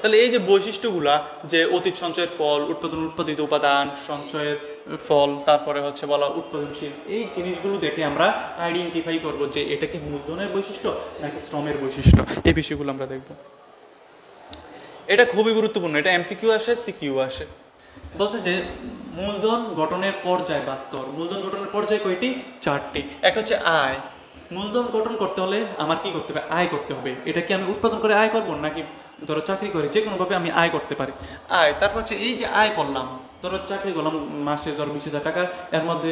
Speaker 1: তাহলে এই যে বৈশিষ্ট্যগুলা, যে অতীত সঞ্চয়ের ফল, উৎপাদিত উপাদান, সঞ্চয়ের ফল, তারপরে হচ্ছে বলা উৎপাদনশীল, এই জিনিসগুলো দেখে আমরা আইডেন্টিফাই করব যে এটা কি মূলধনের বৈশিষ্ট্য নাকি শ্রমের বৈশিষ্ট্য। এই বিষয়গুলো আমরা দেখব। এটা খুবই গুরুত্বপূর্ণ, এটা এমসিকিউ আসে, সিকিউ আসে। বলছে যে মূলধন গঠনের পর্যায় বা স্তর। মূলধন গঠনের পর্যায় কয়টি? 4টি। একটা হচ্ছে আয়, মূলধন গঠন করতে হলে আমার কি করতে হবে? আয় করতে হবে। এটা কি আমি উৎপাদন করে আয় করবো, নাকি ধরো চাকরি করে যে কোনোভাবে আমি আয় করতে পারি? আয়, তারপর হচ্ছে এই যে আয় করলাম, ধরো চাকরি করলাম, মাসে ধরো 20,000 টাকা, এর মধ্যে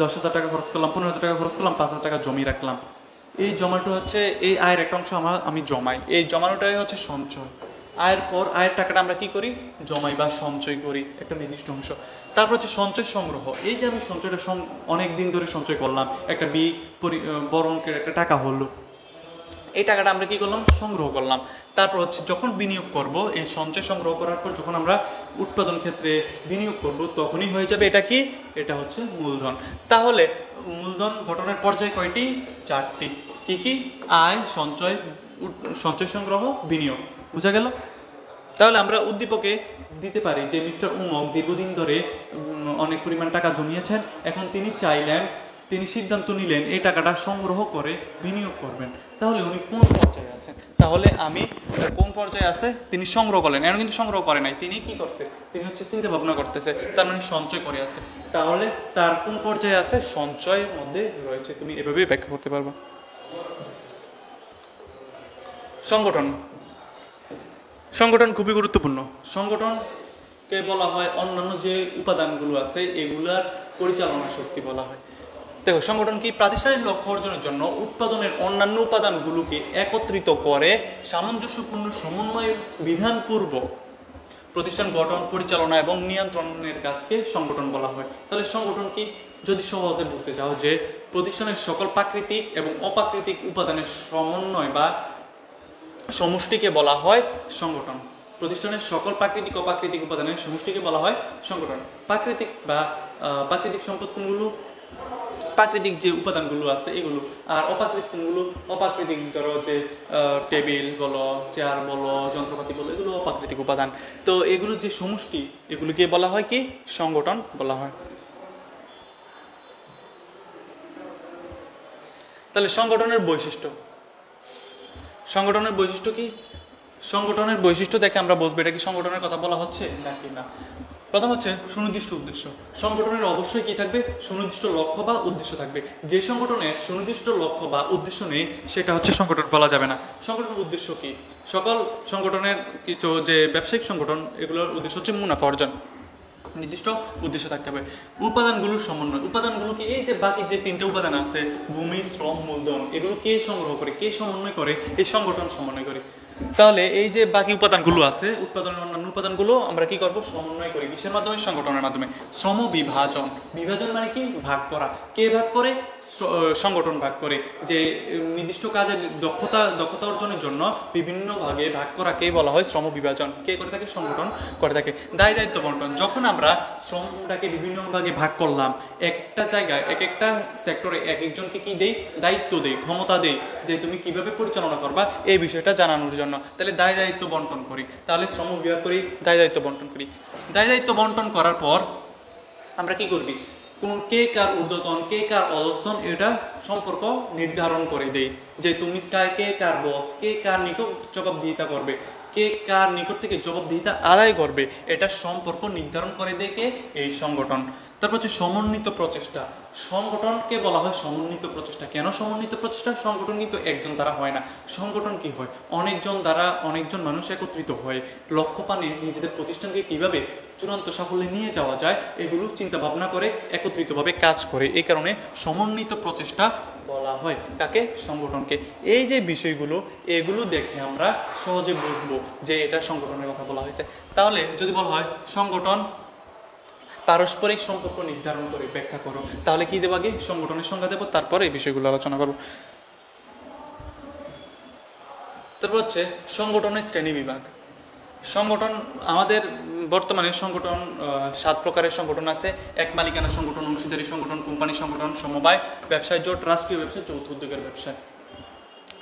Speaker 1: 10,000 টাকা খরচ করলাম, 15,000 টাকা খরচ করলাম, 5,000 টাকা জমি রাখলাম। এই জমাটা হচ্ছে এই আয়ের একটা অংশ আমি জমাই, এই জমানোটাই হচ্ছে সঞ্চয়। আয়ের পর আয়ের টাকাটা আমরা কি করি? জমাই বা সঞ্চয় করি একটা নির্দিষ্ট অংশ। তারপর হচ্ছে সঞ্চয় সংগ্রহ। এই যে আমি সঞ্চয়টা অনেক দিন ধরে সঞ্চয় করলাম, একটা বড় অঙ্কের একটা টাকা হলো, এই টাকাটা আমরা কি করলাম? সংগ্রহ করলাম। তারপর হচ্ছে যখন বিনিয়োগ করব, এই সঞ্চয় সংগ্রহ করার পর যখন আমরা উৎপাদন ক্ষেত্রে বিনিয়োগ করব, তখনই হয়ে যাবে এটা কি? এটা হচ্ছে মূলধন। তাহলে মূলধন গঠনের পর্যায় কয়টি? 4টি। কি কি? আয়, সঞ্চয়, সঞ্চয় সংগ্রহ, বিনিয়োগ। বুঝা গেল? তাহলে আমরা উদ্দীপকে দিতে পারি যে মিস্টার উমক দীর্ঘদিন ধরে অনেক পরিমাণ টাকা জমিয়েছেন, এখন তিনি সিদ্ধান্ত নিলেন এই টাকাটা সংগ্রহ করে বিনিয়োগ করবেন। তাহলে উনি কোন পর্যায়ে আছেন? তাহলে আমি কোন পর্যায়ে আছে? তিনি সংগ্রহ করলেন, এখন কিন্তু সংগ্রহ করে নাই, তিনি কি করছে? তিনি হচ্ছে চিন্তা ভাবনা করতেছে, তার মানে সঞ্চয় করে আছে। তাহলে তার কোন পর্যায়ে আছে? সঞ্চয়ের মধ্যে রয়েছে। তুমি এভাবেই ব্যাখ্যা করতে পারবা। সংগঠন খুবই গুরুত্বপূর্ণ। সংগঠনকে বলা হয় অন্যান্য যে উপাদানগুলো আছে এগুলার পরিচালনা শক্তি বলা হয়। দেখো, সংগঠন কি? প্রাতিষ্ঠানিক লক্ষ্য অর্জনের জন্য উৎপাদনের অন্যান্য উপাদানগুলোকে একত্রিত করে সামঞ্জস্যপূর্ণ সমন্বয় বিধানপূর্বক প্রতিষ্ঠান গঠন, পরিচালনা এবং নিয়ন্ত্রণের কাজকে সংগঠন বলা হয়। তাহলে সংগঠন কি? যদি সহজে বুঝতে চাও, যে প্রতিষ্ঠানের সকল প্রাকৃতিক এবং অপ্রাকৃতিক উপাদানের সমন্বয় বা সমষ্টিকে বলা হয় সংগঠন। প্রতিষ্ঠানের সকল প্রাকৃতিক অপ্রাকৃতিক উপাদানের সমষ্টিকে বলা হয় সংগঠন। প্রাকৃতিক সম্পদ কোনগুলো? প্রাকৃতিক যে উপাদানগুলো আছে এগুলো। আর অপ্রাকৃতিক ধরো যে টেবিল বলো, চেয়ার বলো, যন্ত্রপাতি বলো, এগুলো অপ্রাকৃতিক উপাদান। তো এগুলো যে সমষ্টি, এগুলোকে বলা হয় কি? সংগঠন বলা হয়। তাহলে সংগঠনের বৈশিষ্ট্য কি? সংগঠনের বৈশিষ্ট্য দেখে আমরা বুঝবো এটা কি সংগঠনের কথা বলা হচ্ছে নাকি না। প্রথম হচ্ছে সুনির্দিষ্ট উদ্দেশ্য। সংগঠনের অবশ্যই কি থাকবে? সুনির্দিষ্ট লক্ষ্য বা উদ্দেশ্য থাকবে। যে সংগঠনের সুনির্দিষ্ট লক্ষ্য বা উদ্দেশ্য নেই সেটা হচ্ছে সংগঠন বলা যাবে না। সংগঠনের উদ্দেশ্য কি? সকল সংগঠনের কিছু যে ব্যবসায়িক সংগঠন, এগুলোর উদ্দেশ্য হচ্ছে মুনাফা অর্জন। নির্দিষ্ট উদ্দেশ্য থাকতে হবে। উপাদানগুলোর সমন্বয়। উপাদানগুলো কি? এই যে বাকি যে 3টে উপাদান আছে, ভূমি, শ্রম, মূলধন, এগুলো কে সংগ্রহ করে, কে সমন্বয় করে? এই সংগঠন সমন্বয় করে। তাহলে এই যে বাকি উপাদানগুলো আছে, উৎপাদনের অন্যান্য উপাদানগুলো আমরা কি করব? সমন্বয় করি। কিসের মাধ্যমে? সংগঠনের মাধ্যমে। শ্রম বিভাজন। বিভাজন মানে কি? ভাগ করা। কে ভাগ করে? সংগঠন ভাগ করে। যে নির্দিষ্ট কাজের দক্ষতা অর্জনের জন্য বিভিন্ন ভাগে ভাগ করাকে বলা হয় শ্রম বিভাজন। কে করে থাকে? সংগঠন করে থাকে। দায় দায়িত্ব বন্টন। যখন আমরা শ্রমটাকে বিভিন্ন ভাগে ভাগ করলাম, একটা জায়গায় একটা সেক্টরে একজনকে কি দেই? দায়িত্ব দেই, ক্ষমতা দেই, যে তুমি কিভাবে পরিচালনা করবা এই বিষয়টা জানানোর জন্য। তাহলে দায় দায়িত্ব বন্টন করি। তাহলে শ্রম বিভাগ করি, দায় দায়িত্ব বন্টন করি। দায় দায়িত্ব বন্টন করার পর আমরা কি করবি? কে কার ঊর্ধ্বতন, কে কার অধস্তন, এটা সম্পর্ক নির্ধারণ করে দেই। যে তুমি কে কার বস, কে কার নিকট জবাবদিহিতা করবে, কে কার নিকট থেকে জবাবদিহিতা আদায় করবে, এটা সম্পর্ক নির্ধারণ করে দেয় কে? এই সংগঠন। তারপর হচ্ছে সমন্বিত প্রচেষ্টা। সংগঠনকে বলা হয় সমন্বিত প্রচেষ্টা। কেন সমন্বিত প্রচেষ্টা? সংগঠন কিন্তু একজন দ্বারা হয় না। সংগঠন কি হয়? অনেকজন মানুষ একত্রিত হয়ে লক্ষ্য পানে নিজেদের প্রতিষ্ঠানকে কিভাবে চূড়ান্ত সাফল্যে নিয়ে যাওয়া যায় এগুলো চিন্তা ভাবনা করে একত্রিতভাবে কাজ করে। এই কারণে সমন্বিত প্রচেষ্টা বলা হয় কাকে? সংগঠনকে। এই যে বিষয়গুলো, এগুলো দেখে আমরা সহজে বুঝবো যে এটা সংগঠনের কথা বলা হয়েছে। তাহলে যদি বলা হয় সংগঠন পারস্পরিক সম্পর্ক নির্ধারণ করে ব্যাখ্যা করো, তাহলে কি দেবো? আগে সংগঠনের সংজ্ঞা দেবো, তারপরে এই বিষয়গুলো আলোচনা করবো। তারপর হচ্ছে সংগঠনের শ্রেণী বিভাগ। সংগঠন আমাদের বর্তমানে সংগঠন 7 প্রকারের সংগঠন আছে। এক মালিকানা সংগঠন, অংশীদারি সংগঠন, কোম্পানি সংগঠন, সমবায়, ব্যবসায় জোট, রাষ্ট্রীয় ব্যবসায়, যৌথ উদ্যোগের ব্যবসায়।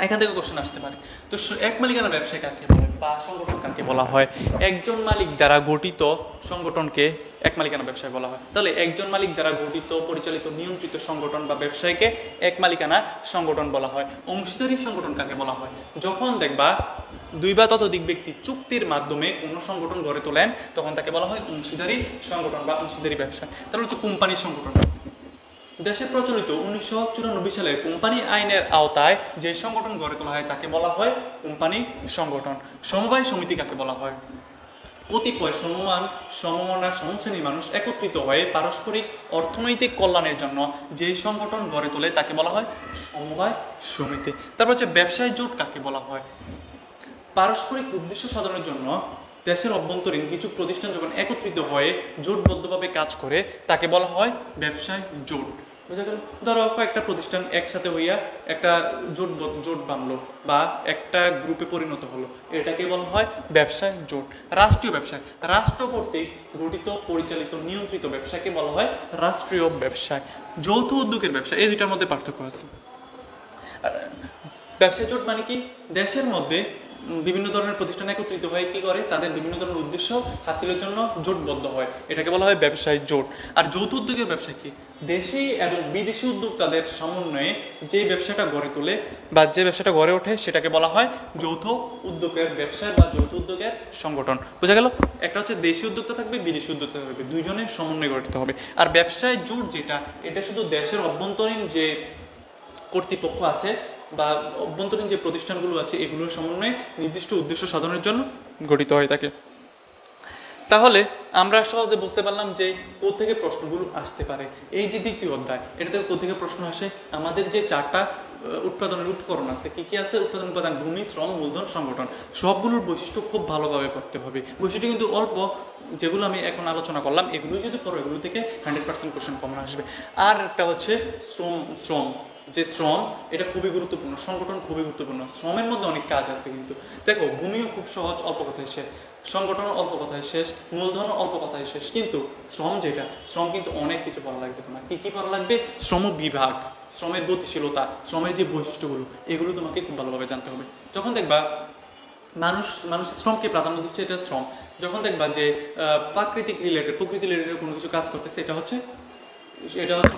Speaker 1: এখান থেকে কোশ্চেন আসতে পারে। তো এক মালিকানা ব্যবসায় কাকে বলে বা সংগঠন কাকে বলা হয়? একজন মালিক দ্বারা গঠিত সংগঠনকে এক মালিকানা ব্যবসায় বলা হয়। তাহলে একজন মালিক দ্বারা গঠিত, পরিচালিত, নিয়ন্ত্রিত সংগঠন বা ব্যবসায়কে এক মালিকানা সংগঠন বলা হয়। অংশীদারি সংগঠন কাকে বলা হয়? যখন দেখবা 2 বা ততোধিক ব্যক্তি চুক্তির মাধ্যমে কোনো সংগঠন গড়ে তোলেন, তখন তাকে বলা হয় অংশীদারি সংগঠন বা অংশীদারি ব্যবসা। তাহলে হচ্ছে কোম্পানি সংগঠন। দেশে প্রচলিত 1994 সালে কোম্পানি আইনের আওতায় যে সংগঠন গড়ে তোলা হয় তাকে বলা হয় কোম্পানি সংগঠন। সমবায় সমিতি কাকে বলা হয়? কতিপয় সমমনা সমশ্রেণী মানুষ একত্রিত হয়ে পারস্পরিক অর্থনৈতিক কল্যাণের জন্য যে সংগঠন গড়ে তোলে তাকে বলা হয় সমবায় সমিতি। তারপর হচ্ছে ব্যবসায় জোট কাকে বলা হয়? পারস্পরিক উদ্দেশ্য সাধনের জন্য দেশের অভ্যন্তরীণ কিছু প্রতিষ্ঠান যখন একত্রিত হয়ে জোটবদ্ধভাবে কাজ করে তাকে বলা হয় ব্যবসায় জোট। বুঝা গেল? ধরো কয়েকটা প্রতিষ্ঠান একসাথে হইয়া একটা জোট বাঁধলো বা একটা গ্রুপে পরিণত হলো, এটাকে বলা হয় ব্যবসায় জোট। রাষ্ট্রীয় ব্যবসায়, রাষ্ট্র কর্তৃক গঠিত পরিচালিত নিয়ন্ত্রিত ব্যবসাকে বলা হয় রাষ্ট্রীয় ব্যবসায়। যৌথ উদ্যোগের ব্যবসা, এই দুইটার মধ্যে পার্থক্য আছে। ব্যবসায় জোট মানে কি? দেশের মধ্যে বিভিন্ন ধরনের প্রতিষ্ঠান একত্রিত হয়ে কি করে, তাদের বিভিন্ন ধরনের উদ্দেশ্য হাসিলের জন্য জোটবদ্ধ হয়, এটাকে বলা হয় ব্যবসায় জোট। আর যৌথ উদ্যোগের ব্যবসা কি? দেশি এবং বিদেশি উদ্যোক্তাদের সমন্বয়ে যে ব্যবসাটা গড়ে তোলে বা যে ব্যবসাটা গড়ে ওঠে সেটাকে বলা হয় যৌথ উদ্যোগের ব্যবসা বা যৌথ উদ্যোগের সংগঠন। বোঝা গেল? একটা হচ্ছে দেশি উদ্যোক্তা থাকবে, বিদেশি উদ্যোক্তা থাকবে, দুইজনের সমন্বয় গঠিত হবে। আর ব্যবসায় জোট যেটা, এটা শুধু দেশের অভ্যন্তরীণ যে কর্তৃপক্ষ আছে বা অভ্যন্তরীণ যে প্রতিষ্ঠানগুলো আছে এগুলোর সমন্বয়ে নির্দিষ্ট উদ্দেশ্য সাধনের জন্য গঠিত হয়ে থাকে। তাহলে আমরা সহজে বুঝতে পারলাম যে কোত্থেকে প্রশ্নগুলো আসতে পারে। এই যে দ্বিতীয় অধ্যায়, এটা থেকে কোত্থেকে প্রশ্ন আসে? আমাদের যে চারটা উৎপাদনের উপকরণ আছে, কি কি আছে? উৎপাদন উপাদান, ভূমি, শ্রম, মূলধন, সংগঠন, সবগুলোর বৈশিষ্ট্য খুব ভালোভাবে পড়তে হবে। বৈশিষ্ট্য কিন্তু অল্প, যেগুলো আমি এখন আলোচনা করলাম এগুলো যদি পড়ো এগুলো থেকে 100% কোশ্চেন কমন আসবে। আর একটা হচ্ছে শ্রম, যে শ্রম এটা খুবই গুরুত্বপূর্ণ, সংগঠন খুবই গুরুত্বপূর্ণ। শ্রমের মধ্যে অনেক কাজ আছে কিন্তু দেখো, ভূমিও খুব সহজ, অল্প কথায় শেষ, সংগঠন অল্প কথায় শেষ, মূলধন অল্প কথায় শেষ, কিন্তু শ্রম যেটা, শ্রম কিন্তু অনেক কিছু পড়া লাগছে না। কি কি পড়া লাগবে? শ্রম বিভাগ, শ্রমের গতিশীলতা, শ্রমের যে বৈশিষ্ট্যগুলো, এগুলো তোমাকে খুব ভালোভাবে জানতে হবে। যখন দেখবা মানুষের শ্রমকে প্রাধান্য দিচ্ছে, এটা শ্রম। যখন দেখবা যে প্রকৃতি রিলেটেড কোনো কিছু কাজ করতেছে, এটা হচ্ছে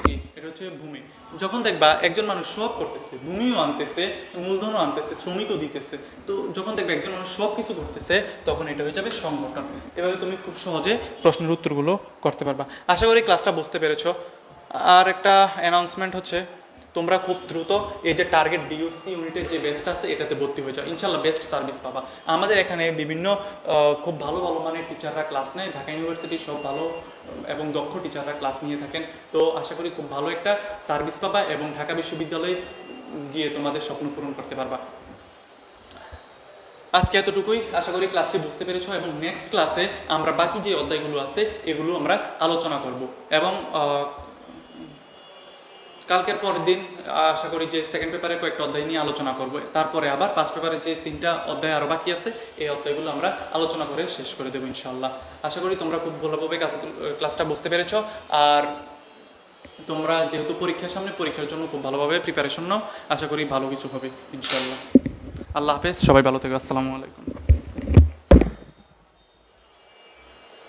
Speaker 1: কি? এটা হচ্ছে ভূমি। যখন দেখবা একজন মানুষ সব করতেছে, ভূমিও আনতেছে, মূলধনও আনতেছে, শ্রমিকও দিতেছে, তো যখন দেখবা একজন মানুষ সব কিছু করতেছে, তখন এটা হয়ে যাবে সংগঠন। এভাবে তুমি খুব সহজে প্রশ্নের উত্তরগুলো করতে পারবা। আশা করি ক্লাসটা বুঝতে পেরেছো। আর একটা অ্যানাউন্সমেন্ট হচ্ছে, তোমরা খুব দ্রুত এই যে টার্গেট ডিউসি ইউনিটের যে বেস্ট আছে এটাতে ভর্তি হয়ে যাও, ইনশাল্লাহ বেস্ট সার্ভিস পাবা। আমাদের এখানে বিভিন্ন খুব ভালো মানের টিচাররা ক্লাস নেয়, ঢাকা ইউনিভার্সিটির সব ভালো এবং দক্ষ টিচাররা ক্লাস নিয়ে থাকেন। তো আশা করি খুব ভালো একটা সার্ভিস পাবা এবং ঢাকা বিশ্ববিদ্যালয়ে গিয়ে তোমাদের স্বপ্ন পূরণ করতে পারবা। আজকে এতটুকুই, আশা করি ক্লাসটি বুঝতে পেরেছো এবং নেক্সট ক্লাসে আমরা বাকি যে অধ্যায়গুলো আছে এগুলো আমরা আলোচনা করব এবং কালকের পরের দিন আশা করি যে সেকেন্ড পেপারের কয়েকটা অধ্যায় নিয়ে আলোচনা করব। তারপরে আবার ফার্স্ট পেপারের যে 3টা অধ্যায় আরও বাকি আছে এই অধ্যায়গুলো আমরা আলোচনা করে শেষ করে দেবো ইনশাল্লাহ। আশা করি তোমরা খুব ভালোভাবে ক্লাসটা বুঝতে পেরেছো। আর তোমরা যেহেতু পরীক্ষার সামনে, পরীক্ষার জন্য খুব ভালোভাবে প্রিপারেশন নাও, আশা করি ভালো কিছু হবে ইনশাল্লাহ। আল্লাহ হাফেজ, সবাই ভালো থেকো, আসসালামু আলাইকুম।